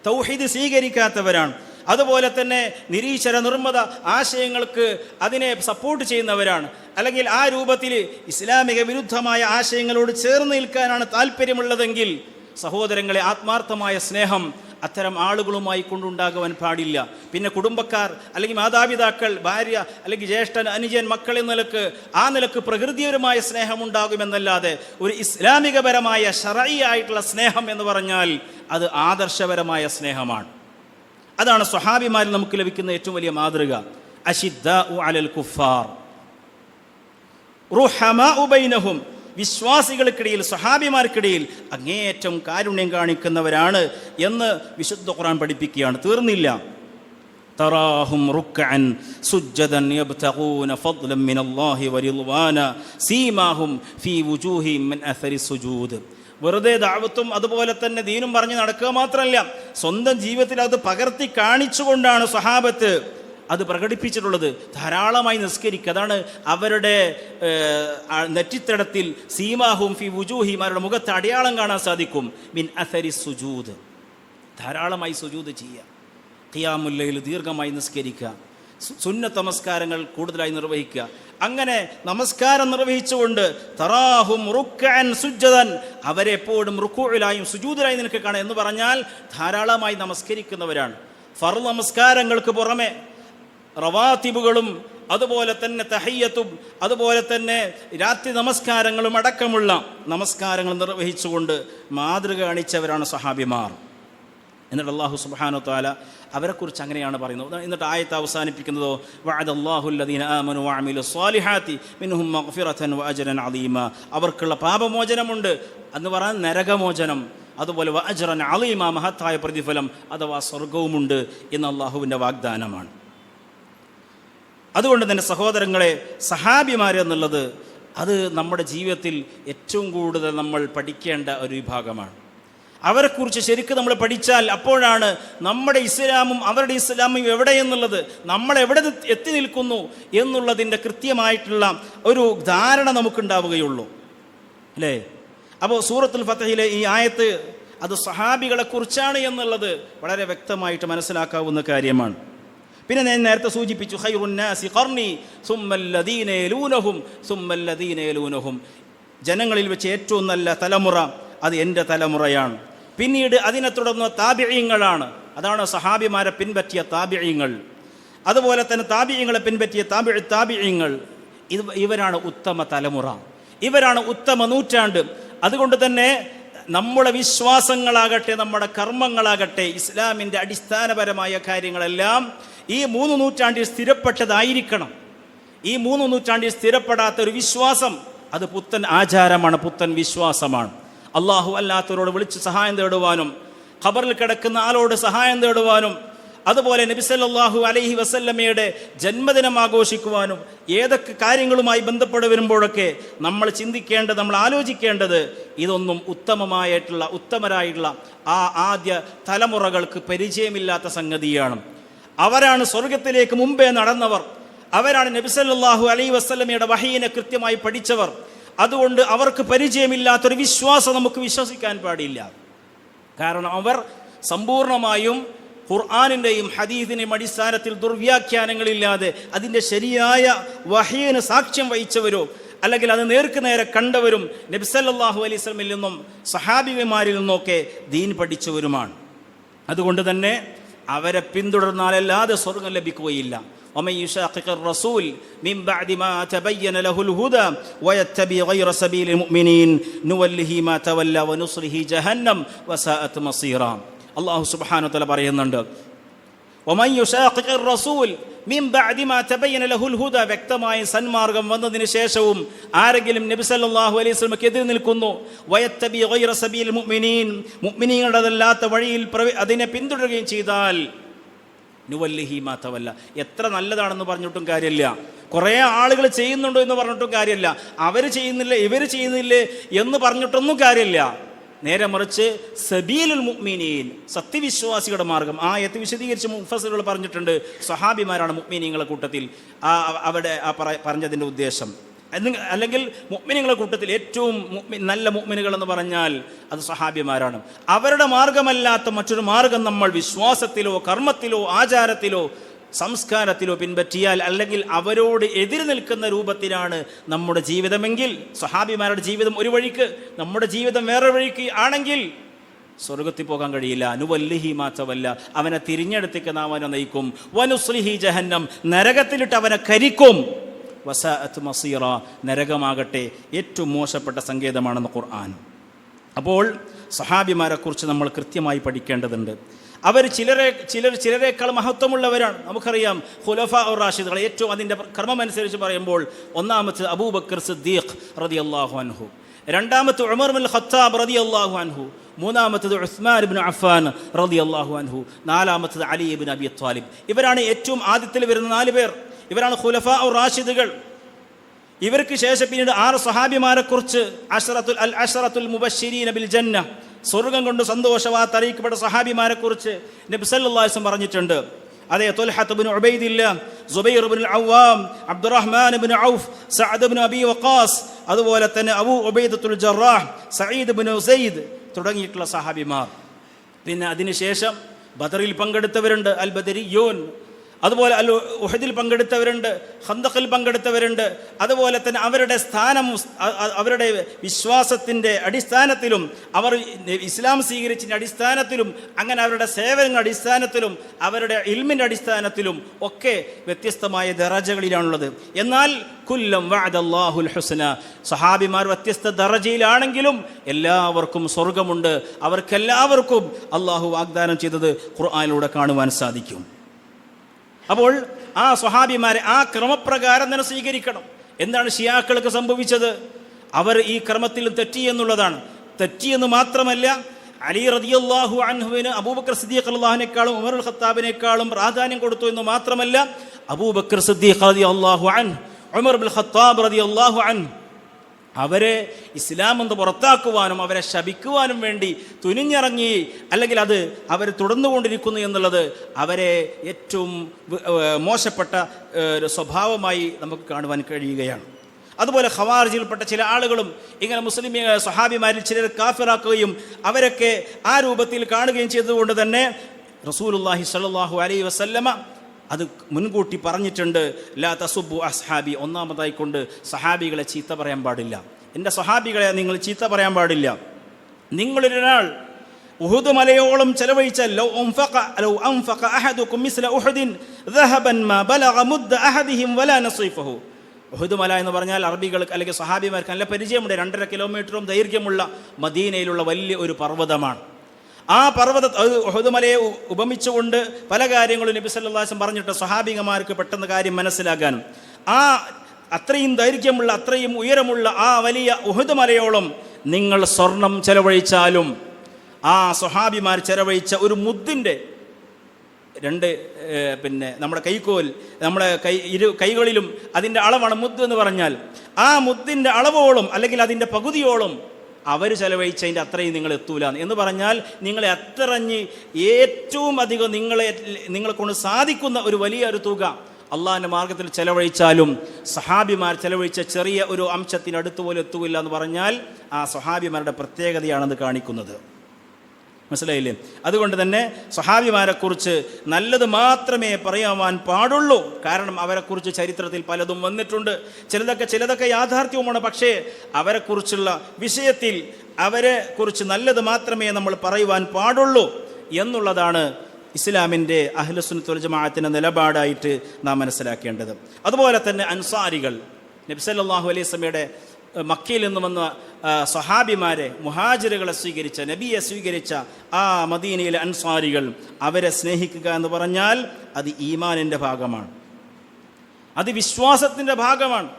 തൗഹീദ് സ്വീകരിക്കാത്തവരാണ്, അതുപോലെ തന്നെ നിരീശ്വര നിർമ്മത ആശയങ്ങൾക്ക് അതിനെ സപ്പോർട്ട് ചെയ്യുന്നവരാണ്, അല്ലെങ്കിൽ ആ രൂപത്തിൽ ഇസ്ലാമിക വിരുദ്ധമായ ആശയങ്ങളോട് ചേർന്ന് നിൽക്കാനാണ് താല്പര്യമുള്ളതെങ്കിൽ സഹോദരങ്ങളെ, ആത്മാർത്ഥമായ സ്നേഹം അത്തരം ആളുകളുമായി കൊണ്ടുണ്ടാകുവാൻ പാടില്ല. പിന്നെ കുടുംബക്കാർ അല്ലെങ്കിൽ മാതാപിതാക്കൾ, ഭാര്യ അല്ലെങ്കിൽ ജ്യേഷ്ഠൻ, അനുജൻ, മക്കൾ എന്ന നിലക്ക് ആ നിലക്ക് പ്രകൃതിപരമായ സ്നേഹമുണ്ടാകുമെന്നല്ലാതെ ഒരു ഇസ്ലാമികപരമായ ശറഈ ആയിട്ടുള്ള സ്നേഹം എന്ന് പറഞ്ഞാൽ അത് ആദർശപരമായ സ്നേഹമാണ്. അതാണ് സ്വഹാബിമാരിൽ നമുക്ക് ലഭിക്കുന്ന ഏറ്റവും വലിയ മാതൃക. അശിദ്ദാഉ അലൽ കുഫാർ റുഹമാഉ ബൈനഹും, വിശ്വാസികൾക്കിടയിൽ സ്വഹാബിമാർക്കിടയിൽ അങ്ങേയറ്റം കാരുണ്യം കാണിക്കുന്നവരാണ് എന്ന് വിശുദ്ധ ഖുർആൻ പഠിപ്പിക്കുകയാണ്. തീർന്നില്ല. തറാഹും റുക്അൻ സുജ്ജദൻ യബ്തഗൂന ഫദ്ലൻ മിനല്ലാഹി വറിദ്വാന സീമാഹും ഫീ വുജൂഹിഹിം മിൻ അസരി സുജൂദ്. വെറുതെ ദഅവത്തും അതുപോലെ തന്നെ ദീനും പറഞ്ഞ് നടക്കുക മാത്രമല്ല, സ്വന്തം ജീവിതത്തിൽ അത് പകർത്തി കാണിച്ചുകൊണ്ടാണ് സ്വഹാബത്ത് അത് പ്രകടിപ്പിച്ചിട്ടുള്ളത്. ധാരാളമായി നിസ്കരിക്കുക, അതാണ് അവരുടെ നെറ്റിത്തടത്തിൽ സീമാഹും ഫി വുജൂഹിഹിം, അവരുടെ മുഖത്ത് അടയാളം കാണാൻ സാധിക്കും. മിൻ അസരി സുജൂദ്, ധാരാളമായി സുജൂദ് ചെയ്യുക, ഖിയാമുൽ ലൈൽ ദീർഘമായി നിസ്കരിക്കുക, സുന്നത്ത് നമസ്കാരങ്ങൾ കൂടുതലായി നിർവഹിക്കുക. അങ്ങനെ നമസ്കാരം നിർവഹിച്ചുകൊണ്ട് തറാഹും റുക്അൻ സുജ്ജദൻ, അവരെപ്പോഴും റുക്കൂഇലായും സുജൂദിലായും നിനക്ക് കാണാം എന്ന് പറഞ്ഞാൽ ധാരാളമായി നമസ്കരിക്കുന്നവരാണ്. ഫർള് നമസ്കാരങ്ങൾക്ക് പുറമെ റവാത്തിബുകളും അതുപോലെ തന്നെ തഹയ്യത്തും അതുപോലെ തന്നെ രാത്രി നമസ്കാരങ്ങളും അടക്കമുള്ള നമസ്കാരങ്ങൾ നിർവഹിച്ചുകൊണ്ട് മാതൃക കാണിച്ചവരാണ് സഹാബിമാർ. എന്നിട്ട് അല്ലാഹു സുബ്ഹാനഹു വതആല അവരെക്കുറിച്ച് അങ്ങനെയാണ് പറയുന്നത്. എന്നിട്ട് ആയത്ത് അവസാനിപ്പിക്കുന്നതോ വഅദല്ലാഹുല്ലദീന ആമനു വഅമിലുസ് സ്വാലിഹാത്തി മിൻഹും മഗ്ഫിറതൻ വഅജ്റൻ അളീമ, അവർക്കുള്ള പാപമോചനമുണ്ട് എന്ന് പറഞ്ഞാൽ നരകമോചനം, അതുപോലെ വഅജ്റൻ അളീമ, മഹത്തായ പ്രതിഫലം അഥവാ സ്വർഗവുമുണ്ട് എന്ന അല്ലാഹുവിൻ്റെ വാഗ്ദാനമാണ്. അതുകൊണ്ട് തന്നെ സഹോദരങ്ങളെ, സഹാബിമാർ എന്നുള്ളത് അത് നമ്മുടെ ജീവിതത്തിൽ ഏറ്റവും കൂടുതൽ നമ്മൾ പഠിക്കേണ്ട ഒരു വിഭാഗമാണ്. അവരെക്കുറിച്ച് ശരിക്കും നമ്മൾ പഠിച്ചാൽ അപ്പോഴാണ് നമ്മുടെ ഇസ്ലാമും അവരുടെ ഇസ്ലാമും എവിടെയെന്നുള്ളത്, നമ്മൾ എവിടെ എത്തി നിൽക്കുന്നു എന്നുള്ളതിൻ്റെ കൃത്യമായിട്ടുള്ള ഒരു ധാരണ നമുക്കുണ്ടാവുകയുള്ളൂ, അല്ലേ? അപ്പോൾ സൂറത്തുൽ ഫത്ഹിലെ ഈ ആയത്ത് അത് സഹാബികളെക്കുറിച്ചാണ് എന്നുള്ളത് വളരെ വ്യക്തമായിട്ട് മനസ്സിലാക്കാവുന്ന കാര്യമാണ്. പിന്നെ ഞാൻ നേരത്തെ സൂചിപ്പിച്ചു, ഖൈറുന്നാസി ഖർനി സുമ്മല്ലദീന യലൂനഹും സുമ്മല്ലദീന യലൂനഹും, ജനങ്ങളിൽ വെച്ച് ഏറ്റവും നല്ല തലമുറ അത് എൻ്റെ തലമുറയാണ്. പിന്നീട് അതിനെ തുടർന്ന് താബിഈങ്ങളാണ്, അതാണ് സഹാബിമാരെ പിൻപറ്റിയ താബിഈങ്ങൾ. അതുപോലെ തന്നെ താബിഈങ്ങളെ പിൻപറ്റിയ താബിഈങ്ങൾ, ഇവരാണ് ഉത്തമ തലമുറ, ഇവരാണ് ഉത്തമ നൂറ്റാണ്ട്. അതുകൊണ്ട് തന്നെ നമ്മുടെ വിശ്വാസങ്ങളാകട്ടെ നമ്മുടെ കർമ്മങ്ങളാകട്ടെ ഇസ്ലാമിൻ്റെ അടിസ്ഥാനപരമായ കാര്യങ്ങളെല്ലാം ഈ 3 നൂറ്റാണ്ടിൽ സ്ഥിരപ്പെട്ടതായിരിക്കണം. ഈ 3 നൂറ്റാണ്ടിൽ സ്ഥിരപ്പെടാത്ത ഒരു വിശ്വാസം അത് പുത്തൻ ആചാരമാണ്, പുത്തൻ വിശ്വാസമാണ്. അള്ളാഹു അല്ലാത്തവരോട് വിളിച്ച് സഹായം തേടുവാനും ഖബറിൽ കിടക്കുന്ന ആളോട് സഹായം തേടുവാനും അതുപോലെ നബി സല്ലല്ലാഹു അലൈഹി വസല്ലമയുടെ ജന്മദിനം ആഘോഷിക്കുവാനും ഏതൊക്കെ കാര്യങ്ങളുമായി ബന്ധപ്പെട്ട് വരുമ്പോഴൊക്കെ നമ്മൾ ചിന്തിക്കേണ്ടത്, നമ്മൾ ആലോചിക്കേണ്ടത് ഇതൊന്നും ഉത്തമരായിട്ടുള്ള ആ ആദ്യ തലമുറകൾക്ക് പരിചയമില്ലാത്ത സംഗതിയാണ്. അവരാണ് സ്വർഗത്തിലേക്ക് മുമ്പേ നടന്നവർ, അവരാണ് നബി സല്ലല്ലാഹു അലൈഹി വസല്ലമയുടെ വഹീനെ കൃത്യമായി പഠിച്ചവർ. അതുകൊണ്ട് അവർക്ക് പരിചയമില്ലാത്തൊരു വിശ്വാസം നമുക്ക് വിശ്വസിക്കാൻ പാടില്ല. കാരണം അവർ സമ്പൂർണമായും ഖുർആനിൻ്റെയും ഹദീസിൻ്റെയും അടിസ്ഥാനത്തിൽ ദുർവ്യാഖ്യാനങ്ങളില്ലാതെ അതിൻ്റെ ശരിയായ വഹീന് സാക്ഷ്യം വഹിച്ചവരോ അല്ലെങ്കിൽ അത് നേർക്ക് നേരെ കണ്ടവരും നബി സല്ലല്ലാഹു അലൈഹി വസല്ലമയിൽ നിന്നും സഹാബിമാരിൽ നിന്നൊക്കെ ദീൻ പഠിച്ചവരുമാണ്. അതുകൊണ്ട് തന്നെ അവരെ പിന്തുടർന്നാലല്ലാതെ സ്വർഗം ലഭിക്കുകയില്ല. ومن يشاقق الرسول من بعد ما تبين له الهدى ويتبع غير سبيل المؤمنين نوله ما تولى ونصره جهنم وساءت مصيرا. അല്ലാഹു സുബ്ഹാനഹു വ തആല പറയുന്നുണ്ട്, ومن يشاقق الرسول, മിൻ ബഅദി മാ തബയ്യന ലഹുൽ ഹുദ, വ്യക്തമായ സന്മാർഗം വന്നതിന് ശേഷവും ആരെങ്കിലും നബി സല്ലല്ലാഹു അലൈഹി വസല്ലമയ്ക്ക് എതിരെ നിൽക്കുന്നു, വയത്തബി ഗൈറ സബീൽ മുഅ്മിനീൻ, മുഅ്മിനീങ്ങളുടേതല്ലാത്ത വഴിയിൽ അതിനെ പിന്തുടരുകയും ചെയ്താൽ നുവല്ലിഹി മാ തവല്ല, എത്ര നല്ലതാണെന്ന് പറഞ്ഞിട്ടും കാര്യമില്ല, കുറേ ആളുകൾ ചെയ്യുന്നുണ്ടോ എന്ന് പറഞ്ഞിട്ടും കാര്യമില്ല, അവർ ചെയ്യുന്നില്ല ഇവർ ചെയ്യുന്നില്ലേ എന്ന് പറഞ്ഞിട്ടൊന്നും കാര്യമില്ല. നേരെ മറിച്ച് സബീലുൽ മുഅ്മിനീൻ, സത്യവിശ്വാസികളുടെ മാർഗം. ആയത്ത് വിശദീകരിച്ച് മുഫസ്സിറുകൾ പറഞ്ഞിട്ടുണ്ട്, സ്വഹാബിമാരാണ് മുഅ്മിനീങ്ങളുടെ കൂട്ടത്തിൽ. അവിടെ പറഞ്ഞതിൻ്റെ ഉദ്ദേശം അല്ലെങ്കിൽ മുഅ്മിനീങ്ങളുടെ കൂട്ടത്തിൽ ഏറ്റവും നല്ല മുഅ്മിനുകൾ എന്ന് പറഞ്ഞാൽ അത് സ്വഹാബിമാരാണ്. അവരുടെ മാർഗമല്ലാത്ത മറ്റൊരു മാർഗം നമ്മൾ വിശ്വാസത്തിലോ കർമ്മത്തിലോ ആചാരത്തിലോ സംസ്കാരത്തിലോ പിൻപറ്റിയാൽ, അല്ലെങ്കിൽ അവരോട് എതിര് നിൽക്കുന്ന രൂപത്തിലാണ് നമ്മുടെ ജീവിതമെങ്കിൽ, സ്വഹാബിമാരുടെ ജീവിതം ഒരു വഴിക്ക്, നമ്മുടെ ജീവിതം വേറെ വഴിക്ക് ആണെങ്കിൽ സ്വർഗത്തിൽ പോകാൻ കഴിയില്ല. നുവല്ലിഹി മാ തവല്ല, അവനെ തിരിഞ്ഞെടുത്തേക്ക് നാം അവനെ നയിക്കും. വനുസ്ലിഹി ജഹന്നം, നരകത്തിലിട്ട് അവനെ കരിക്കും. വസാഅത്ത് മസീറ, നരകമാകട്ടെ ഏറ്റവും മോശപ്പെട്ട സങ്കേതമാണെന്ന് ഖുർആൻ. അപ്പോൾ സ്വഹാബിമാരെക്കുറിച്ച് നമ്മൾ കൃത്യമായി പഠിക്കേണ്ടതുണ്ട്. അവർ ചിലരേക്കാൾ മഹത്വമുള്ളവരാണ്. നമുക്കറിയാം ഖുലഫാ ഉർ റാഷിദുകൾ, ഏറ്റവും അതിൻ്റെ ക്രമമനുസരിച്ച് പറയുമ്പോൾ ഒന്നാമത്തെ അബൂബക്കർ സിദ്ദീഖ് റളിയല്ലാഹു അൻഹു, രണ്ടാമത്തെ ഉമർ ഇബ്നുൽ ഖത്താബ് റളിയല്ലാഹു അൻഹു, മൂന്നാമത്തത് ഉസ്മാൻ ഇബ്നു അഫ്ഫാൻ റളിയല്ലാഹു അൻഹു, നാലാമത്തത് അലി ഇബ്നു അബി ത്വാലിബ്. ഇവരാണ് ഏറ്റവും ആദ്യത്തിൽ വരുന്ന 4 പേർ. ഇവരാണ് ഖുലഫാ ഉർ റാഷിദുകൾ. ഇവർക്ക് ശേഷം പിന്നീട് 6 സ്വഹാബിമാരെക്കുറിച്ച് അശ്റത്തുൽ മുബശ്ശിരീന ബിൽ ജന്ന, സ്വർഗം കൊണ്ട് സന്തോഷവാർത്ത അറിയിക്കപ്പെട്ട സ്വഹാബിമാരെക്കുറിച്ച് നബി സല്ലല്ലാഹു അലൈഹി വസല്ലം പറഞ്ഞിട്ടുണ്ട്. അതേ ത്വൽഹത്ത് ഇബ്നു ഉബൈദില്ലാ, സുബൈർ ഇബ്നുൽ അവ്വാം, അബ്ദുറഹ്മാൻ ഇബ്നു ഔഫ്, സഅദ് ഇബ്നു അബി വഖാസ്, അതുപോലെ തന്നെ അബൂ ഉബൈദത്തുൽ ജറാഹ്, സഈദ് ഇബ്നു ഉസൈദ് തുടങ്ങിയിട്ടുള്ള സ്വഹാബിമാർ. പിന്നെ അതിനുശേഷം ബദറിൽ പങ്കെടുത്തവരുണ്ട്, അൽ ബദരിയൂൻ. അതുപോലെ അൽ ഉഹദിൽ പങ്കെടുത്തവരുണ്ട്, ഖന്തഖിൽ പങ്കെടുത്തവരുണ്ട്. അതുപോലെ തന്നെ അവരുടെ സ്ഥാനവും അവരുടെ വിശ്വാസത്തിൻ്റെ അടിസ്ഥാനത്തിലും അവർ ഇസ്ലാം സ്വീകരിച്ചതിൻ്റെ അടിസ്ഥാനത്തിലും അങ്ങനെ അവരുടെ സേവനങ്ങളുടെ അടിസ്ഥാനത്തിലും അവരുടെ ഇൽമിൻ്റെ അടിസ്ഥാനത്തിലും ഒക്കെ വ്യത്യസ്തമായ ദറജകളിലാണുള്ളത്. എന്നാൽ കുല്ലം വഅദല്ലാഹുൽ ഹുസ്ന, സഹാബിമാർ വ്യത്യസ്ത ദറജയിലാണെങ്കിലും എല്ലാവർക്കും സ്വർഗമുണ്ട്. അവർക്കെല്ലാവർക്കും അള്ളാഹു വാഗ്ദാനം ചെയ്തത് ഖുർആനിലൂടെ കാണുവാൻ സാധിക്കും. അപ്പോൾ ആ സ്വഹാബിമാരെ ആ ക്രമപ്രകാരം തന്നെ സ്വീകരിക്കണം. എന്താണ് ഷിയാക്കൾക്ക് സംഭവിച്ചത്? അവർ ഈ ക്രമത്തിൽ തെറ്റി എന്നുള്ളതാണ്. തെറ്റിയെന്ന് മാത്രമല്ല, അലി റളിയല്ലാഹു അൻഹുവിന് അബൂബക്കർ സിദ്ദീഖ് റളിയല്ലാഹുവിനേക്കാളും ഉമർ അൽ ഖത്താബിനേക്കാളും പ്രാധാന്യം കൊടുത്തു എന്ന് മാത്രമല്ല, അബൂബക്കർ സിദ്ദീഖ് റളിയല്ലാഹു അൻഹു, ഉമർ ഇബ്നുൽ ഖത്താബ് റളിയല്ലാഹു അൻഹു അവരെ ഇസ്ലാം എന്ന് പുറത്താക്കുവാനും അവരെ ശപിക്കുവാനും വേണ്ടി തുനിഞ്ഞിറങ്ങി, അല്ലെങ്കിൽ അത് അവർ തുടർന്നുകൊണ്ടിരിക്കുന്നു എന്നുള്ളത് അവരെ ഏറ്റവും മോശപ്പെട്ട സ്വഭാവമായി നമുക്ക് കാണുവാൻ കഴിയുകയാണ്. അതുപോലെ ഖവാരിജിൽപ്പെട്ട ചില ആളുകളും ഇങ്ങനെ മുസ്ലിം സ്വഹാബിമാരിൽ ചിലർ കാഫിറാക്കുകയും അവരൊക്കെ ആ രൂപത്തിൽ കാണുകയും ചെയ്തതുകൊണ്ട് തന്നെ റസൂലുള്ളാഹി സ്വല്ലല്ലാഹു അലൈഹി വസല്ലമ അത് മുൻകൂട്ടി പറഞ്ഞിട്ടുണ്ട്. ലാ തസുബ്ബു അസ്ഹാബി, ഒന്നാമതായിക്കൊണ്ട് സഹാബികളെ ചീത്ത പറയാൻ പാടില്ല. എൻ്റെ സഹാബികളെ നിങ്ങൾ ചീത്ത പറയാൻ പാടില്ല. നിങ്ങളൊരാൾ ഉഹുദ് മലയോളം ചെലവഴിച്ചാൽ ലൗ അൻഫഖ അഹദുകും മിസ്ല ഉഹുദിൻ ദഹബൻ മാ ബലഗ മുദ്ദ അഹദിഹിം വലാ നസീഫഹു. ഉഹുദ് മല എന്ന് പറഞ്ഞാൽ അറബികൾക്ക് അല്ലെങ്കിൽ സഹാബിമാർക്ക് നല്ല പരിചയമുണ്ട്. 2.5 കിലോമീറ്ററും ദൈർഘ്യമുള്ള മദീനയിലുള്ള വലിയ ഒരു പർവ്വതമാണ്. ആ പർവ്വത ഉഹുദ് മലയെ ഉപമിച്ചുകൊണ്ട് പല കാര്യങ്ങളും നബി സല്ലല്ലാഹു അലൈഹി വസല്ലം പറഞ്ഞിട്ട് സ്വഹാബികമാർക്ക് പെട്ടെന്ന് കാര്യം മനസ്സിലാക്കാനും, ആ അത്രയും ദൈർഘ്യമുള്ള അത്രയും ഉയരമുള്ള ആ വലിയ ഉഹുദ് മലയോളം നിങ്ങൾ സ്വർണം ചെലവഴിച്ചാലും ആ സ്വഹാബിമാർ ചെലവഴിച്ച ഒരു മുദ്ദിൻ്റെ 2 നമ്മുടെ കൈക്കോൽ, നമ്മുടെ കൈകളിലും അതിൻ്റെ അളവാണ് മുദ് എന്ന് പറഞ്ഞാൽ, ആ മുദ്ദിൻ്റെ അളവോളം അല്ലെങ്കിൽ അതിൻ്റെ പകുതിയോളം അവർ ചെലവഴിച്ചതിൻ്റെ അത്രയും നിങ്ങൾ എത്തൂല എന്ന് പറഞ്ഞാൽ, നിങ്ങളെ അത്രഞ്ഞ് ഏറ്റവും അധികം നിങ്ങളെ കൊണ്ട് സാധിക്കുന്ന ഒരു വലിയൊരു തുക അള്ളാഹിൻ്റെ മാർഗത്തിൽ ചെലവഴിച്ചാലും സഹാബിമാർ ചെലവഴിച്ച ചെറിയ ഒരു അംശത്തിനടുത്ത് പോലും എത്തൂല്ല എന്ന് പറഞ്ഞാൽ ആ സഹാബിമാരുടെ പ്രത്യേകതയാണെന്ന് കാണിക്കുന്നത്. മനസ്സിലായില്ലേ? അതുകൊണ്ട് തന്നെ സ്വഹാബിമാരെക്കുറിച്ച് നല്ലത് മാത്രമേ പറയാൻ പാടുള്ളൂ. കാരണം അവരെക്കുറിച്ച് ചരിത്രത്തിൽ പലതും വന്നിട്ടുണ്ട്. ചിലതൊക്കെ യാഥാർത്ഥ്യവുമാണ്. പക്ഷേ അവരെക്കുറിച്ചുള്ള വിഷയത്തിൽ അവരെക്കുറിച്ച് നല്ലത് മാത്രമേ നമ്മൾ പറയുവാൻ പാടുള്ളൂ എന്നുള്ളതാണ് ഇസ്ലാമിൻ്റെ അഹ്ലുസുന്നത്ത് വൽ ജമാഅത്തിൻ്റെ നിലപാടായിട്ട് നാം മനസ്സിലാക്കേണ്ടത്. അതുപോലെ തന്നെ അൻസാരികൾ, നബി സല്ലല്ലാഹു അലൈഹി വസല്ലമയുടെ മക്കയിൽ നിന്ന് വന്ന സ്വഹാബിമാരെ, മുഹാജിറുകളെ സ്വീകരിച്ച, നബിയെ സ്വീകരിച്ച ആ മദീനയിലെ അൻസാരികൾ, അവരെ സ്നേഹിക്കുക എന്ന് പറഞ്ഞാൽ അത് ഈമാനിൻ്റെ ഭാഗമാണ്. അത് വിശ്വാസത്തിൻ്റെ ഭാഗമാണ്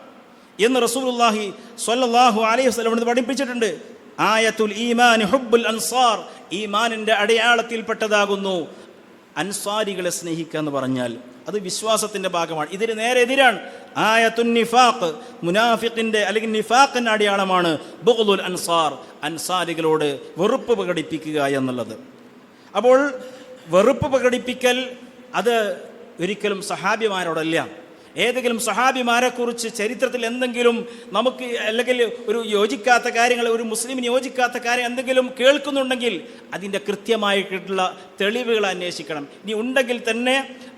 എന്ന് റസൂലുള്ളാഹി സ്വല്ലല്ലാഹു അലൈഹി വസല്ലം പഠിപ്പിച്ചിട്ടുണ്ട്. ആയത്തുൽ ഈമാൻ ഹുബ്ബുൽ അൻസാർ, ഈമാനിൻ്റെ അടയാളത്തിൽപ്പെട്ടതാകുന്നു അൻസാരികളെ സ്നേഹിക്കുക എന്ന് പറഞ്ഞാൽ. അത് വിശ്വാസത്തിൻ്റെ ഭാഗമാണ്. ഇതിന് നേരെ എതിരാണ് ആയത്തുൻ നിഫാഖ്, മുനാഫിഖിൻ്റെ അല്ലെങ്കിൽ നിഫാഖിൻ്റെ അടയാളമാണ് ബുഗ്ദുൽ അൻസാർ, അൻസാരികളോട് വെറുപ്പ് പ്രകടിപ്പിക്കുക എന്നുള്ളത്. അപ്പോൾ വെറുപ്പ് പ്രകടിപ്പിക്കൽ അത് ഒരിക്കലും സഹാബിമാരോടല്ല. ഏതെങ്കിലും സഹാബിമാരെക്കുറിച്ച് ചരിത്രത്തിൽ എന്തെങ്കിലും നമുക്ക് അല്ലെങ്കിൽ ഒരു യോജിക്കാത്ത കാര്യങ്ങൾ, ഒരു മുസ്ലിമിന് യോജിക്കാത്ത കാര്യം എന്തെങ്കിലും കേൾക്കുന്നുണ്ടെങ്കിൽ അതിൻ്റെ കൃത്യമായിട്ടുള്ള തെളിവുകൾ അന്വേഷിക്കണം. ഇനി ഉണ്ടെങ്കിൽ തന്നെ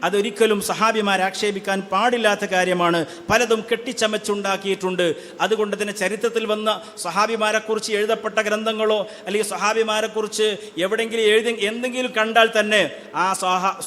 അതൊരിക്കലും സഹാബിമാരെ ആക്ഷേപിക്കാൻ പാടില്ലാത്ത കാര്യമാണ്. പലതും കെട്ടിച്ചമച്ചുണ്ടാക്കിയിട്ടുണ്ട്. അതുകൊണ്ട് തന്നെ ചരിത്രത്തിൽ വന്ന സഹാബിമാരെക്കുറിച്ച് എഴുതപ്പെട്ട ഗ്രന്ഥങ്ങളോ അല്ലെങ്കിൽ സഹാബിമാരെക്കുറിച്ച് എവിടെയെങ്കിലും എന്തെങ്കിലും കണ്ടാൽ തന്നെ ആ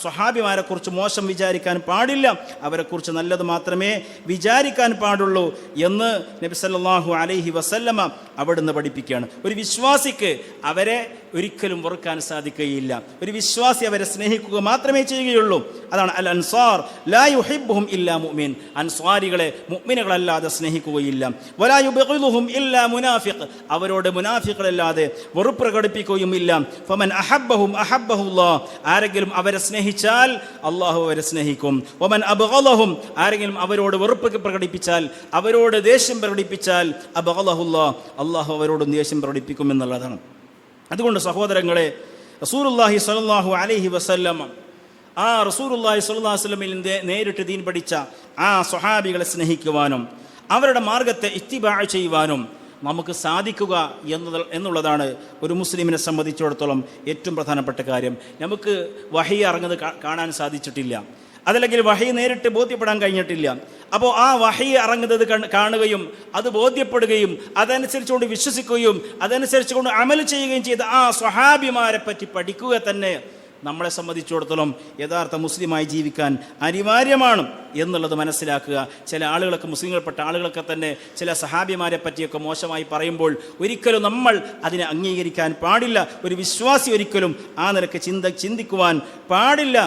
സഹാബിമാരെക്കുറിച്ച് മോശം വിചാരിക്കാൻ പാടില്ല. അവരെക്കുറിച്ച് നല്ല മാത്രമേ വിചാരിക്കാൻ പാടുള്ളൂ എന്ന് നബി സല്ലല്ലാഹു അലൈഹി വസല്ലമ അവിടുന്ന് പഠിപ്പിക്കുകയാണ്. ഒരു വിശ്വാസിക്ക് അവരെ ഒരിക്കലും വെറുക്കാൻ സാധിക്കുകയില്ല. ഒരു വിശ്വാസി അവരെ സ്നേഹിക്കുക മാത്രമേ ചെയ്യുകയുള്ളൂ. അതാണ് അൽ അൻസാർ ലാ യുഹിബ്ബുഹും ഇല്ലാ മുഅ്മിൻ, അൻസ്വാരികളെ മുഅ്മിനുകളല്ലാതെ സ്നേഹിക്കുകയില്ല. വലാ യുബ്ഗിദുഹും ഇല്ലാ മുനാഫിഖ്, അവരോട് മുനാഫിഖുകളല്ലാതെ വെറുപ്പ് പ്രകടിപ്പിക്കുകയും ഇല്ല. ഫമൻ അഹബ്ബഹും അഹബ്ബഹുല്ലാഹ്, ആരെങ്കിലും അവരെ സ്നേഹിച്ചാൽ അല്ലാഹു അവരെ സ്നേഹിക്കും. വമൻ അബ്ഗദഹും, ആരെങ്കിലും അവരോട് വെറുപ്പ് പ്രകടിപ്പിച്ചാൽ, അവരോട് ദേഷ്യം പ്രകടിപ്പിച്ചാൽ അബ്ഗദഹുല്ലാഹ്, അല്ലാഹു അവരോട് ദേഷ്യം പ്രകടിപ്പിക്കും എന്നുള്ളതാണ്. അതുകൊണ്ട് സഹോദരങ്ങളെ, റസൂലുള്ളാഹി സ്വല്ലല്ലാഹു അലൈഹി വസല്ലം ആ റസൂലുള്ളാഹി സ്വല്ലല്ലാഹു അലൈഹി വസല്ലമയിൽ നേരിട്ട് ദീൻ പഠിച്ച ആ സ്വഹാബികളെ സ്നേഹിക്കുവാനും അവരുടെ മാർഗത്തെ ഇത്തിബാ ചെയ്യുവാനും നമുക്ക് സാധിക്കുക എന്നുള്ളതാണ് ഒരു മുസ്ലിമിനെ സംബന്ധിച്ചിടത്തോളം ഏറ്റവും പ്രധാനപ്പെട്ട കാര്യം. നമുക്ക് വഹി ഇറങ്ങുന്നത് കാണാൻ സാധിച്ചിട്ടില്ല, അതല്ലെങ്കിൽ വഹി നേരിട്ട് ബോധ്യപ്പെടാൻ കഴിഞ്ഞിട്ടില്ല. അപ്പോൾ ആ വഹി ഇറങ്ങുന്നത് കാണുകയും അത് ബോധ്യപ്പെടുകയും അതനുസരിച്ചുകൊണ്ട് വിശ്വസിക്കുകയും അതനുസരിച്ചുകൊണ്ട് അമൽ ചെയ്യുകയും ചെയ്ത ആ സ്വഹാബിമാരെ പറ്റി പഠിക്കുക തന്നെ നമ്മളെ സംബന്ധിച്ചിടത്തോളം യഥാർത്ഥ മുസ്ലിമായി ജീവിക്കാൻ അനിവാര്യമാണ് എന്നുള്ളത് മനസ്സിലാക്കുക. ചില ആളുകളൊക്കെ, മുസ്ലിങ്ങൾപ്പെട്ട ആളുകളൊക്കെ തന്നെ ചില സഹാബിമാരെ പറ്റിയൊക്കെ മോശമായി പറയുമ്പോൾ ഒരിക്കലും നമ്മൾ അതിനെ അംഗീകരിക്കാൻ പാടില്ല. ഒരു വിശ്വാസി ഒരിക്കലും ആ നിലക്ക് ചിന്തിക്കുവാൻ പാടില്ല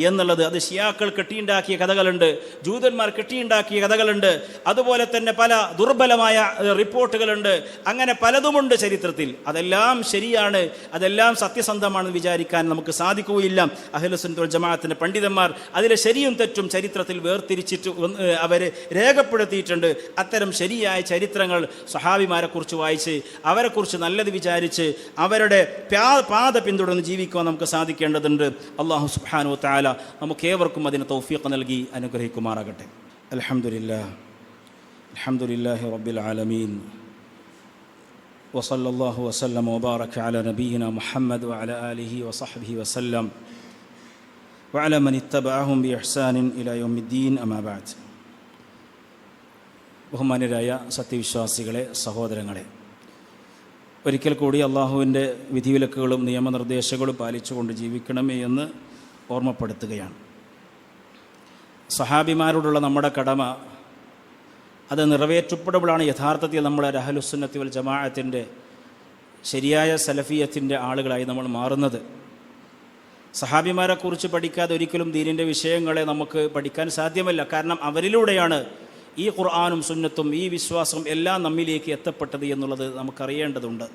എന്നുള്ളത്. അത് ഷിയാക്കൾ കെട്ടിയുണ്ടാക്കിയ കഥകളുണ്ട്, ജൂതന്മാർ കെട്ടിയുണ്ടാക്കിയ കഥകളുണ്ട്, അതുപോലെ തന്നെ പല ദുർബലമായ റിപ്പോർട്ടുകളുണ്ട്. അങ്ങനെ പലതുമുണ്ട് ചരിത്രത്തിൽ. അതെല്ലാം ശരിയാണ്, അതെല്ലാം സത്യസന്ധമാണെന്ന് വിചാരിക്കാൻ നമുക്ക് സാധിക്കുകയില്ല. അഹ്ലുസുന്നത്ത് വൽ ജമാഅത്തിന്റെ പണ്ഡിതന്മാർ അതിലെ ശരിയും തെറ്റും ചരിത്രത്തിൽ വേർതിരിച്ചിട്ട് അവരെ രേഖപ്പെടുത്തിയിട്ടുണ്ട്. അത്തരം ശരിയായ ചരിത്രങ്ങൾ സഹാബിമാരെക്കുറിച്ച് വായിച്ച് അവരെക്കുറിച്ച് നല്ലത് വിചാരിച്ച് അവരുടെ പാത പിന്തുടർന്ന് ജീവിക്കുവാൻ നമുക്ക് സാധിക്കേണ്ടതുണ്ട്. അല്ലാഹു സുബ്ഹാനഹു വ തആല നമുക്കേവർക്കും അതിന് തൗഫീഖ് നൽകി അനുഗ്രഹിക്കുമാറാകട്ടെ. അൽഹംദുലില്ലാഹി റബ്ബിൽ ആലമീൻ വസല്ലല്ലാഹു വസല്ലമ വബാറക അലാ നബിയിന മുഹമ്മദ് വഅലാ ആലിഹി വസഹ്ബിഹി വസല്ലം വഅലാ മൻ ഇത്തബഅഹും ബിഇഹ്സാനിൻ ഇലാ യൗമിദ്ദീൻ. അമാ ബഅദ്. ബഹുമാന്യരായ സത്യവിശ്വാസികളെ, സഹോദരങ്ങളെ, ഒരിക്കൽ കൂടി അള്ളാഹുവിൻ്റെ വിധിവിലക്കുകളും നിയമനിർദ്ദേശങ്ങളും പാലിച്ചുകൊണ്ട് ജീവിക്കണമേ എന്ന് ഓർമ്മപ്പെടുത്തുകയാണ്. സഹാബിമാരോടുള്ള നമ്മുടെ കടമ അത് നിറവേറ്റപ്പെടുമ്പോഴാണ് യഥാർത്ഥത്തിൽ നമ്മൾ അഹ്ലുസുന്നത്തി വൽ ജമാഅത്തിൻ്റെ ശരിയായ സലഫിയത്തിൻ്റെ ആളുകളായി നമ്മൾ മാറുന്നത്. സഹാബിമാരെക്കുറിച്ച് പഠിക്കാതെ ഒരിക്കലും ദീനിൻ്റെ വിഷയങ്ങളെ നമുക്ക് പഠിക്കാൻ സാധ്യമല്ല. കാരണം അവരിലൂടെയാണ് ഈ ഖുർആനും സുന്നത്തും ഈ വിശ്വാസവും എല്ലാം നമ്മിലേക്ക് എത്തപ്പെട്ടത് എന്നുള്ളത് നമുക്കറിയേണ്ടതുണ്ട്.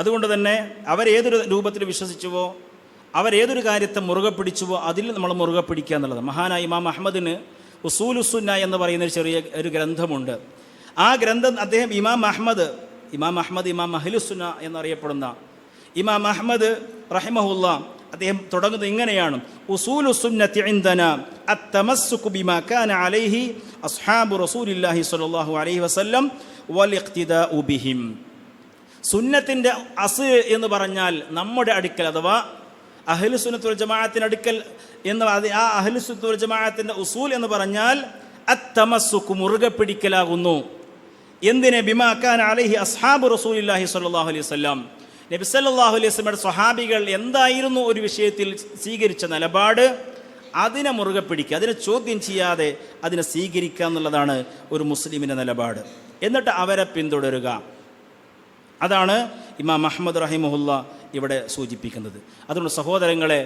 അതുകൊണ്ട് തന്നെ അവരേതൊരു രൂപത്തിൽ വിശ്വസിച്ചുവോ, അവരേതൊരു കാര്യത്തെ മുറുകെ പിടിച്ചുവോ അതിൽ നമ്മൾ മുറുകെ പിടിക്കുക എന്നുള്ളത്. മഹാനായ ഇമാം അഹ്മദിന് ഉസൂലുസുന്ന എന്ന് പറയുന്ന ചെറിയ ഒരു ഗ്രന്ഥമുണ്ട്. ആ ഗ്രന്ഥം അദ്ദേഹം ഇമാം അഹ്മദ് ഇമാം അഹ്ലുസുന്ന എന്നറിയപ്പെടുന്ന ഇമാം അഹ്മദ് റഹിമഹുല്ലാ അദ്ദേഹം തുടങ്ങുന്നത് ഇങ്ങനെയാണ്: ഉസൂലുസുന്നത്തി ഇൻദനാ അത്തമസ്സുകു ബിമാ കാന അലൈഹി അസ്ഹാബു റസൂലില്ലാഹി സ്വല്ലല്ലാഹു അലൈഹി വസല്ലം വൽ ഇഖ്തിദാഉ ബിഹിം. സുന്നത്തിൻ്റെ അസ്ൽ എന്ന് പറഞ്ഞാൽ നമ്മുടെ അടുക്കൽ, അഥവാ അഹ്ലുസുന്നത്ത് വൽ ജമാഅത്തിൻ്റെ അടുക്കൽ എന്ന് ആ അഹ്ലുസുന്നത്ത് വൽ ജമാഅത്തിൻ്റെ ഉസൂൽ എന്ന് പറഞ്ഞാൽ അത്തമസ്സുകു മുറുകെ പിടിക്കലാകുന്നു. എന്തിനെ? ബിമാ കാന അലൈഹി അസ്ഹാബു റസൂലില്ലാഹി സ്വല്ലല്ലാഹു അലൈഹി വസല്ലം, നബി സല്ലല്ലാഹു അലൈഹി വസല്ലമയുടെ സ്വഹാബികൾ എന്തായിരുന്നു ഒരു വിഷയത്തിൽ സ്വീകരിച്ച നിലപാട്, അതിനെ മുറുകെ പിടിക്കുക, അതിനെ ചോദ്യം ചെയ്യാതെ അതിനെ സ്വീകരിക്കുക എന്നുള്ളതാണ് ഒരു മുസ്ലിമിൻ്റെ നിലപാട്. എന്നിട്ട് അവരെ പിന്തുടരുക. അതാണ് ഇമാം അഹ്മദ് റഹിമഹുല്ല ഇവിടെ സൂചിപ്പിക്കുന്നത്. അതുകൊണ്ട് സഹോദരങ്ങളെ,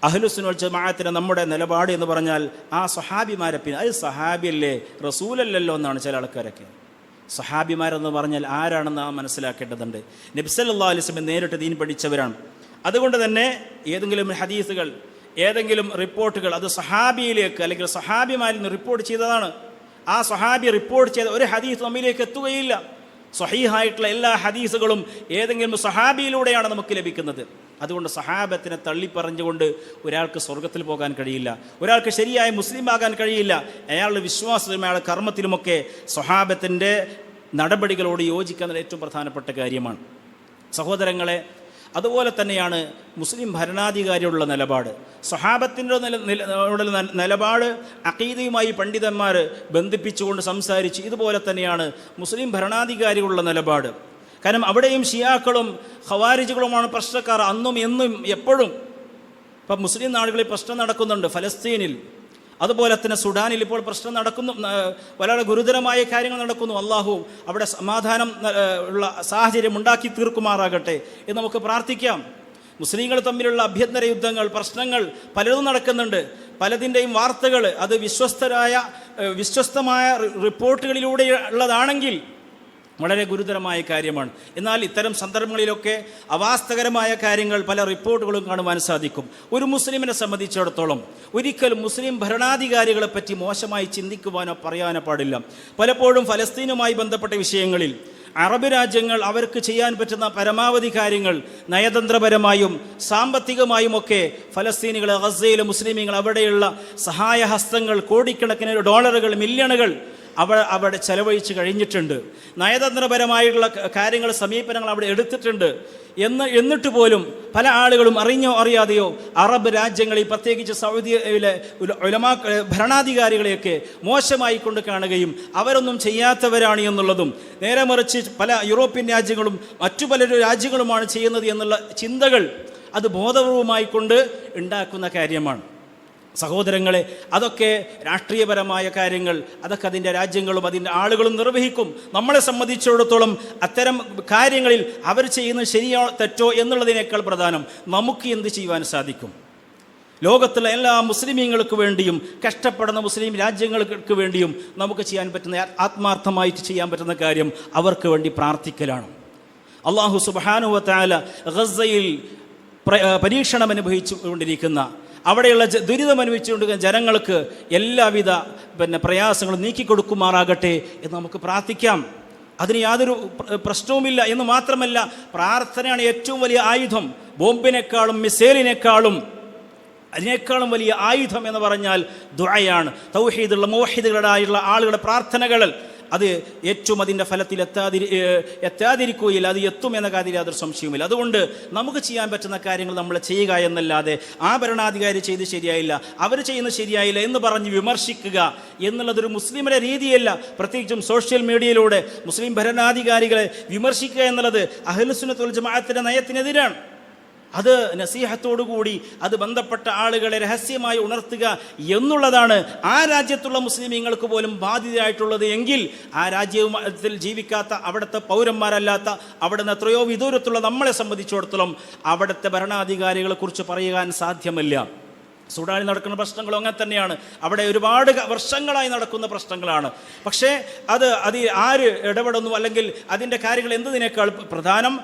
അഹ്ലുസുന്നത്ത് വൽ ജമാഅത്തിന്റെ നമ്മുടെ നിലപാട് എന്ന് പറഞ്ഞാൽ ആ സ്വഹാബിമാരെ പിന്നെ അത് സഹാബിയല്ലേ റസൂലല്ലല്ലോ എന്നാണ് ചില ആൾക്കാരൊക്കെ. സ്വഹാബിമാരെന്ന് പറഞ്ഞാൽ ആരാണെന്ന് നാം മനസ്സിലാക്കേണ്ടതുണ്ട്. നബി സല്ലല്ലാഹു അലൈഹി വസല്ലം നേരിട്ട് ദീൻ പഠിച്ചവരാണ്. അതുകൊണ്ട് തന്നെ ഏതെങ്കിലും ഹദീസുകൾ, ഏതെങ്കിലും റിപ്പോർട്ടുകൾ അത് സഹാബിയിലേക്ക് അല്ലെങ്കിൽ സഹാബിമാരിൽ നിന്ന് റിപ്പോർട്ട് ചെയ്തതാണ്. ആ സഹാബി റിപ്പോർട്ട് ചെയ്ത ഒരു ഹദീസ് നമ്മിലേക്ക് എത്തുകയില്ല. സ്വഹീഹായിട്ടുള്ള എല്ലാ ഹദീസുകളും ഏതെങ്കിലും സഹാബിയിലൂടെയാണ് നമുക്ക് ലഭിക്കുന്നത്. അതുകൊണ്ട് സഹാബത്തിനെ തള്ളിപ്പറഞ്ഞുകൊണ്ട് ഒരാൾക്ക് സ്വർഗത്തിൽ പോകാൻ കഴിയില്ല, ഒരാൾക്ക് ശരിയായ മുസ്ലിം ആകാൻ കഴിയില്ല. അയാളുടെ വിശ്വാസത്തിലും അയാളുടെ കർമ്മത്തിലുമൊക്കെ സ്വഹാബത്തിൻ്റെ നടപടികളോട് യോജിക്കുന്നത് ഏറ്റവും പ്രധാനപ്പെട്ട കാര്യമാണ്. സഹോദരങ്ങളെ, അതുപോലെ തന്നെയാണ് മുസ്ലിം ഭരണാധികാരിയുള്ള നിലപാട്. സ്വഹാബത്തിൻ്റെ നിലപാട് അഖീദയുമായി പണ്ഡിതന്മാർ ബന്ധിപ്പിച്ചുകൊണ്ട് സംസാരിച്ച് ഇതുപോലെ തന്നെയാണ് മുസ്ലിം ഭരണാധികാരികളുള്ള നിലപാട്. കാരണം അവിടെയും ഷിയാക്കളും ഖവാരിജുകളുമാണ് പ്രശ്നക്കാർ, അന്നും എന്നും എപ്പോഴും. ഇപ്പം മുസ്ലിം നാടുകളിൽ പ്രശ്നം നടക്കുന്നുണ്ട്, ഫലസ്തീനിൽ, അതുപോലെ തന്നെ സുഡാനിൽ ഇപ്പോൾ പ്രശ്നം നടക്കുന്നു, വളരെ ഗുരുതരമായ കാര്യങ്ങൾ നടക്കുന്നു. അള്ളാഹു അവിടെ സമാധാനം ഉള്ള സാഹചര്യം ഉണ്ടാക്കി തീർക്കുമാറാകട്ടെ എന്ന് നമുക്ക് പ്രാർത്ഥിക്കാം. മുസ്ലിങ്ങൾ തമ്മിലുള്ള അഭ്യന്തര യുദ്ധങ്ങൾ, പ്രശ്നങ്ങൾ പലതും നടക്കുന്നുണ്ട്. പലതിൻ്റെയും വാർത്തകൾ അത് വിശ്വസ്തമായ റിപ്പോർട്ടുകളിലൂടെ ഉള്ളതാണെങ്കിൽ വളരെ ഗുരുതരമായ കാര്യമാണ്. എന്നാൽ ഇത്തരം സന്ദർഭങ്ങളിലൊക്കെ അവാസ്തകരമായ കാര്യങ്ങൾ പല റിപ്പോർട്ടുകളും കാണുവാൻ സാധിക്കും. ഒരു മുസ്ലിമിനെ സംബന്ധിച്ചിടത്തോളം ഒരിക്കലും മുസ്ലിം ഭരണാധികാരികളെ പറ്റി മോശമായി ചിന്തിക്കുവാനോ പറയാനോ പാടില്ല. പലപ്പോഴും ഫലസ്തീനുമായി ബന്ധപ്പെട്ട വിഷയങ്ങളിൽ അറബ് രാജ്യങ്ങൾ അവർക്ക് ചെയ്യാൻ പറ്റുന്ന പരമാവധി കാര്യങ്ങൾ നയതന്ത്രപരമായും സാമ്പത്തികമായുമൊക്കെ ഫലസ്തീനികൾ, ഗസയിലെ മുസ്ലിമീങ്ങൾ അവിടെയുള്ള സഹായഹസ്തങ്ങൾ, കോടിക്കണക്കിന് ഡോളറുകൾ, മില്യണുകൾ അവിടെ ചെലവഴിച്ച് കഴിഞ്ഞിട്ടുണ്ട്. നയതന്ത്രപരമായിട്ടുള്ള കാര്യങ്ങൾ, സമീപനങ്ങൾ അവിടെ എടുത്തിട്ടുണ്ട്. എന്നിട്ട് പോലും പല ആളുകളും അറിഞ്ഞോ അറിയാതെയോ അറബ് രാജ്യങ്ങളിൽ, പ്രത്യേകിച്ച് സൗദിയിലെ ഭരണാധികാരികളെയൊക്കെ മോശമായി കൊണ്ട് കാണുകയും അവരൊന്നും ചെയ്യാത്തവരാണ് എന്നുള്ളതും, നേരെ മറിച്ച് പല യൂറോപ്യൻ രാജ്യങ്ങളും മറ്റു പല രാജ്യങ്ങളുമാണ് ചെയ്യുന്നത് എന്നുള്ള ചിന്തകൾ അത് ബോധപൂർവമായി കൊണ്ട് ഉണ്ടാക്കുന്ന കാര്യമാണ്. സഹോദരങ്ങളെ, അതൊക്കെ രാഷ്ട്രീയപരമായ കാര്യങ്ങൾ, അതൊക്കെ അതിൻ്റെ രാജ്യങ്ങളും അതിൻ്റെ ആളുകളും നിർവഹിക്കും. നമ്മളെ സംബന്ധിച്ചിടത്തോളം അത്തരം കാര്യങ്ങളിൽ അവർ ചെയ്യുന്നത് ശരിയോ തെറ്റോ എന്നുള്ളതിനേക്കാൾ പ്രധാനം നമുക്ക് എന്ത് ചെയ്യുവാൻ സാധിക്കും. ലോകത്തുള്ള എല്ലാ മുസ്ലിമീങ്ങൾക്ക് വേണ്ടിയും, കഷ്ടപ്പെടുന്ന മുസ്ലിം രാജ്യങ്ങൾക്ക് വേണ്ടിയും നമുക്ക് ചെയ്യാൻ പറ്റുന്ന, ആത്മാർത്ഥമായിട്ട് ചെയ്യാൻ പറ്റുന്ന കാര്യം അവർക്ക് വേണ്ടി പ്രാർത്ഥിക്കലാണ്. അല്ലാഹു സുബ്ഹാനഹു വ തആല ഗസയിൽ പരീക്ഷണം അനുഭവിച്ചു കൊണ്ടിരിക്കുന്ന, അവിടെയുള്ള ദുരിതം അനുഭവിച്ചുകൊണ്ടിരിക്കുന്ന ജനങ്ങൾക്ക് എല്ലാവിധ പ്രയാസങ്ങളും നീക്കിക്കൊടുക്കുമാറാകട്ടെ എന്ന് നമുക്ക് പ്രാർത്ഥിക്കാം. അതിന് യാതൊരു പ്രശ്നവുമില്ല. എന്ന് മാത്രമല്ല, പ്രാർത്ഥനയാണ് ഏറ്റവും വലിയ ആയുധം. ബോംബിനേക്കാളും മിസൈലിനേക്കാളും അതിനേക്കാളും വലിയ ആയുധം എന്ന് പറഞ്ഞാൽ ദുആയാണ്. തൗഹീദുള്ള മുവഹിദുകളായുള്ള ആളുകളുടെ പ്രാർത്ഥനകൾ അത് ഏറ്റവും അതിൻ്റെ ഫലത്തിൽ എത്താതിരിക്കുകയില്ല, അത് എത്തും എന്ന കാര്യത്തിൽ യാതൊരു സംശയവുമില്ല. അതുകൊണ്ട് നമുക്ക് ചെയ്യാൻ പറ്റുന്ന കാര്യങ്ങൾ നമ്മൾ ചെയ്യുക എന്നല്ലാതെ ആ ഭരണാധികാരി ചെയ്ത് ശരിയായില്ല, അവർ ചെയ്യുന്നത് ശരിയായില്ല എന്ന് പറഞ്ഞ് വിമർശിക്കുക എന്നുള്ളതൊരു മുസ്ലിമിൻ്റെ രീതിയല്ല. പ്രത്യേകിച്ചും സോഷ്യൽ മീഡിയയിലൂടെ മുസ്ലിം ഭരണാധികാരികളെ വിമർശിക്കുക എന്നുള്ളത് അഹ്ലുസുന്നത്ത് വൽ ജമാഅത്തിന്റെ നയത്തിനെതിരാണ്. അത് നസീഹത്തോടുകൂടി അത് ബന്ധപ്പെട്ട ആളുകളെ രഹസ്യമായി ഉണർത്തുക എന്നുള്ളതാണ് ആ രാജ്യത്തുള്ള മുസ്ലിമീങ്ങൾക്ക് പോലും ബാധ്യതയായിട്ടുള്ളത്. എങ്കിൽ ആ രാജ്യത്തിൽ ജീവിക്കാത്ത, അവിടുത്തെ പൗരന്മാരല്ലാത്ത, അവിടുന്ന് എത്രയോ വിദൂരത്തുള്ള നമ്മളെ സംബന്ധിച്ചിടത്തോളം അവിടുത്തെ ഭരണാധികാരികളെ കുറിച്ച് പറയാൻ സാധ്യമല്ല. സുഡാനിൽ നടക്കുന്ന പ്രശ്നങ്ങളും അങ്ങനെ തന്നെയാണ്. അവിടെ ഒരുപാട് വർഷങ്ങളായി നടക്കുന്ന പ്രശ്നങ്ങളാണ്. പക്ഷേ അത് ആര് ഇടപെടുന്നു, അല്ലെങ്കിൽ അതിൻ്റെ കാര്യങ്ങൾ എന്നതിനേക്കാൾ പ്രധാനം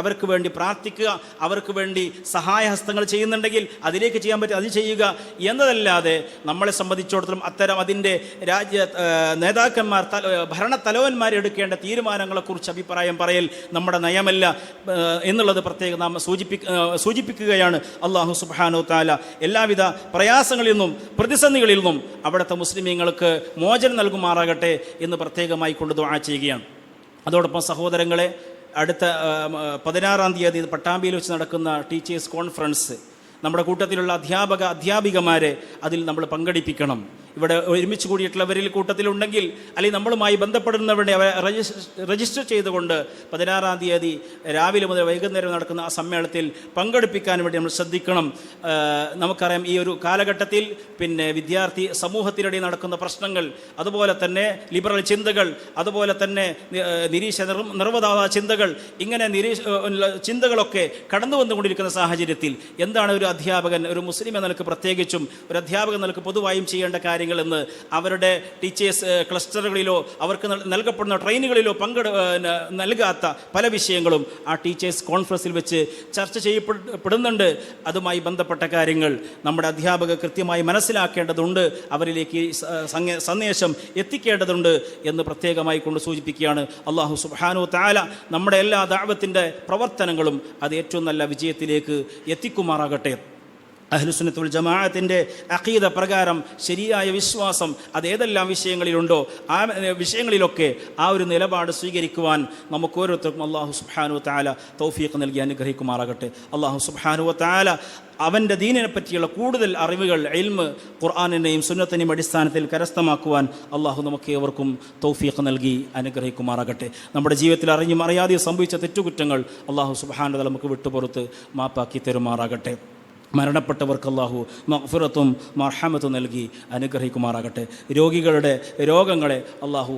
അവർക്ക് വേണ്ടി പ്രാർത്ഥിക്കുക, അവർക്ക് വേണ്ടി സഹായഹസ്തങ്ങൾ ചെയ്യുന്നുണ്ടെങ്കിൽ അതിലേക്ക് ചെയ്യാൻ പറ്റും അത് ചെയ്യുക എന്നതല്ലാതെ നമ്മളെ സംബന്ധിച്ചിടത്തോളം അത്തരം അതിൻ്റെ നേതാക്കന്മാർ, ഭരണത്തലവന്മാർ എടുക്കേണ്ട തീരുമാനങ്ങളെക്കുറിച്ച് അഭിപ്രായം പറയൽ നമ്മുടെ നയമല്ല എന്നുള്ളത് പ്രത്യേകം നാം സൂചിപ്പിക്കുകയാണ്. അല്ലാഹു സുബ്ഹാനഹു തആല എല്ലാവിധ പ്രയാസങ്ങളിൽ നിന്നും പ്രതിസന്ധികളിൽ നിന്നും അവിടുത്തെ മുസ്ലിമീങ്ങൾക്ക് മോചനം നൽകുമാറാകട്ടെ എന്ന് പ്രത്യേകമായി കൊണ്ട് ദുആ ചെയ്യുകയാണ്. അതോടൊപ്പം സഹോദരങ്ങളെ, അടുത്ത 16-ാം തീയതി പട്ടാമ്പിയിൽ വെച്ച് നടക്കുന്ന ടീച്ചേഴ്സ് കോൺഫറൻസ്, നമ്മുടെ കൂട്ടത്തിലുള്ള അധ്യാപികമാരെ അതിൽ നമ്മൾ പങ്കെടുപ്പിക്കണം. ഇവിടെ ഒരുമിച്ച് കൂടിയിട്ടുള്ളവരിൽ കൂട്ടത്തിലുണ്ടെങ്കിൽ അല്ലെങ്കിൽ നമ്മളുമായി ബന്ധപ്പെടുന്നവരുടെ രജിസ്റ്റർ ചെയ്തുകൊണ്ട് 16-ാം തീയതി രാവിലെ മുതൽ വൈകുന്നേരം നടക്കുന്ന ആ സമ്മേളനത്തിൽ പങ്കെടുപ്പിക്കാൻ വേണ്ടി നമ്മൾ ശ്രദ്ധിക്കണം. നമുക്കറിയാം ഈ ഒരു കാലഘട്ടത്തിൽ വിദ്യാർത്ഥി സമൂഹത്തിനിടയിൽ നടക്കുന്ന പ്രശ്നങ്ങൾ, അതുപോലെ തന്നെ ലിബറൽ ചിന്തകൾ, അതുപോലെ തന്നെ നിറവധാ ചിന്തകൾ, ഇങ്ങനെ ചിന്തകളൊക്കെ കടന്നു വന്നുകൊണ്ടിരിക്കുന്ന സാഹചര്യത്തിൽ എന്താണ് ഒരു അധ്യാപകൻ, ഒരു മുസ്ലിം എന്ന നിലക്ക് പ്രത്യേകിച്ചും ഒരു അധ്യാപകൻ നിലക്ക് പൊതുവായും ചെയ്യേണ്ട കാര്യങ്ങളെന്ന് അവരുടെ ടീച്ചേഴ്സ് ക്ലസ്റ്ററുകളിലോ അവർക്ക് നൽകപ്പെടുന്ന ട്രെയിനുകളിലോ നൽകാത്ത പല വിഷയങ്ങളും ആ ടീച്ചേഴ്സ് കോൺഫറൻസിൽ വെച്ച് ചർച്ച ചെയ്യപ്പെടുന്നുണ്ട്. അതുമായി ബന്ധപ്പെട്ട കാര്യങ്ങൾ നമ്മുടെ അധ്യാപകർ കൃത്യമായി മനസ്സിലാക്കേണ്ടതുണ്ട്, അവരിലേക്ക് സന്ദേശം എത്തിക്കേണ്ടതുണ്ട് എന്ന് പ്രത്യേകമായി കൊണ്ട് സൂചിപ്പിക്കുകയാണ്. അല്ലാഹു സുബ്ഹാനഹു തആല നമ്മുടെ എല്ലാ ദഅവത്തിൻ്റെ പ്രവർത്തനങ്ങളും അത് ഏറ്റവും നല്ല വിജയത്തിലേക്ക് എത്തിക്കുമാറാകട്ടെ. അഹ്ലുസുന്നത്ത് വൽ ജമാഅത്തിൻ്റെ അഖീദ പ്രകാരം ശരിയായ വിശ്വാസം അത് ഏതെല്ലാം വിഷയങ്ങളിലുണ്ടോ ആ വിഷയങ്ങളിലൊക്കെ ആ ഒരു നിലപാട് സ്വീകരിക്കുവാൻ നമുക്ക് ഓരോരുത്തർക്കും അല്ലാഹു സുബ്ഹാനഹു തആല തൗഫീഖ് നൽകി അനുഗ്രഹിക്കുമാറാകട്ടെ. അല്ലാഹു സുബ്ഹാനഹു തആല അവൻ്റെ ദീനിനെ പറ്റിയുള്ള കൂടുതൽ അറിവുകൾ ഇൽമ് ഖുർആനിൻ്റെയും സുന്നത്തിൻ്റെയും അടിസ്ഥാനത്തിൽ കരസ്ഥമാക്കുവാൻ അള്ളാഹു നമുക്ക് ഏവർക്കും തൗഫീഖ് നൽകി അനുഗ്രഹിക്കുമാറാകട്ടെ. നമ്മുടെ ജീവിതത്തിൽ അറിഞ്ഞും അറിയാതെ സംഭവിച്ച തെറ്റുകുറ്റങ്ങൾ അള്ളാഹു സുബ്ഹാനഹു തആല നമുക്ക് വിട്ടുപുറത്ത് മാപ്പാക്കി തരുമാറാകട്ടെ. മരണപ്പെട്ടവർക്ക് അല്ലാഹു മഗ്ഫിറത്തും മർഹമത്തും നൽകി അനുഗ്രഹിക്കുമാറാകട്ടെ. രോഗികളുടെ രോഗങ്ങളെ അല്ലാഹു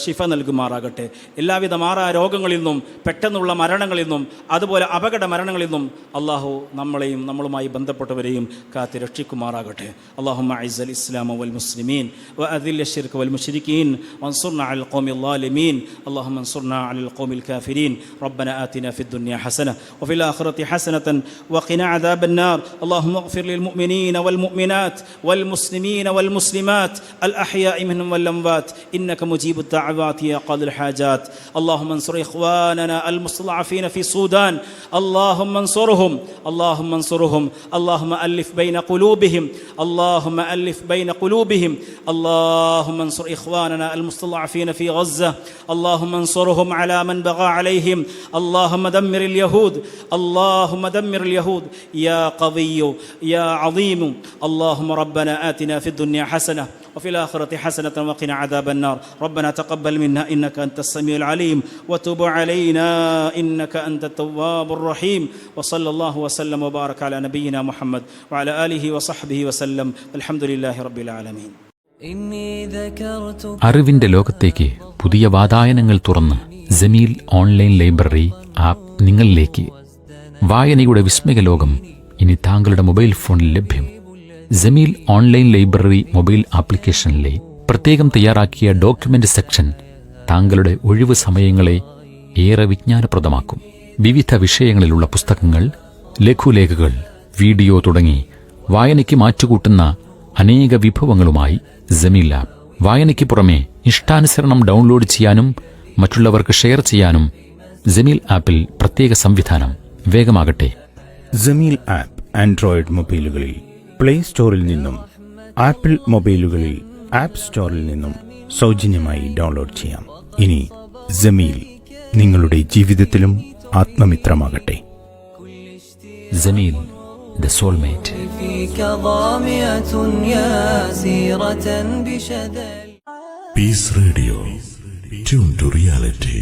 ശിഫ നൽകുമാറാകട്ടെ. എല്ലാവിധ രോഗങ്ങളിൽ നിന്നും പെട്ടെന്നുള്ള മരണങ്ങളിൽ നിന്നും അതുപോലെ അപകട മരണങ്ങളിൽ നിന്നും അല്ലാഹു നമ്മളെയും നമ്മളുമായി ബന്ധപ്പെട്ടവരെയും കാത്ത് രക്ഷിക്കുമാറാകട്ടെ. അല്ലാഹുമ്മ അഇസ്സൽ ഇസ്ലാമ വൽ മുസ്ലിമീൻ വഅദില്ല ശിർക വൽ മുശ്രികീൻ വൻസുർനാ അലൽ ഖൗമിൽ ളാലിമീൻ. അല്ലാഹുമ്മ അൻസുർനാ അലൽ ഖൗമിൽ കാഫിരീൻ. റബ്ബനാ ആതിനാ ഫിദ് ദുനിയ ഹസന വഫിൽ ആഖിറതി ഹസനതൻ വഖിനാ അദാബൻ النار. اللهم اغفر للمؤمنين والمؤمنات والمسلمين والمسلمات الأحياء منهم والأموات إنك مجيب الدعوات يا قاضي الحاجات. اللهم انصر إخواننا المستضعفين في السودان. اللهم انصرهم اللهم انصرهم. اللهم ألف بين قلوبهم. اللهم ألف بين قلوبهم. اللهم انصر إخواننا المستضعفين في غزة. اللهم انصرهم على من بغى عليهم. اللهم دمر اليهود. اللهم دمر اليهود يا قوي يا عظيم. اللهم ربنا آتنا في الدنيا حسنة وفي الآخرة حسنة وقنا عذاب النار. ربنا تقبل منا إنك أنت السميع العليم وتب علينا إنك أنت التواب الرحيم. وصلى الله وسلم وبارك على نبينا محمد وعلى آله وصحبه وسلم. الحمد لله رب العالمين. അറിവിന്റെ ലോകത്തേക്ക് പുതിയ വാതായനങ്ങൾ തുറന്ന് ജമീൽ ഓൺലൈൻ ലൈബ്രറി ആപ്പ് നിങ്ങളിലേക്ക്. വായനയുടെ വിസ്മയ ലോകം ഇനി താങ്കളുടെ മൊബൈൽ ഫോണിൽ ലഭ്യം. ജമീൽ ഓൺലൈൻ ലൈബ്രറി മൊബൈൽ ആപ്ലിക്കേഷനിലെ പ്രത്യേകം തയ്യാറാക്കിയ ഡോക്യുമെന്റ് സെക്ഷൻ താങ്കളുടെ ഒഴിവു സമയങ്ങളെ ഏറെ വിജ്ഞാനപ്രദമാക്കും. വിവിധ വിഷയങ്ങളിലുള്ള പുസ്തകങ്ങൾ, ലഘുലേഖകൾ, വീഡിയോ തുടങ്ങി വായനയ്ക്ക് മാറ്റുകൂട്ടുന്ന അനേക വിഭവങ്ങളുമായി ജമീൽ ആപ്പ്. വായനയ്ക്ക് പുറമെ ഇഷ്ടാനുസരണം ഡൗൺലോഡ് ചെയ്യാനും മറ്റുള്ളവർക്ക് ഷെയർ ചെയ്യാനും ജമീൽ ആപ്പിൽ പ്രത്യേക സംവിധാനം. വേഗമാകട്ടെ. ജമീൽ ആപ്പ് ആൻഡ്രോയിഡ് മൊബൈലുകളിൽ പ്ലേ സ്റ്റോറിൽ നിന്നും ആപ്പിൾ മൊബൈലുകളിൽ ആപ്പ് സ്റ്റോറിൽ നിന്നും സൗജന്യമായി ഡൗൺലോഡ് ചെയ്യാം. ഇനി ജമീൽ നിങ്ങളുടെ ജീവിതത്തിലും ആത്മമിത്രമാകട്ടെ. Jameel the soulmate. Peace Radio, tune to reality.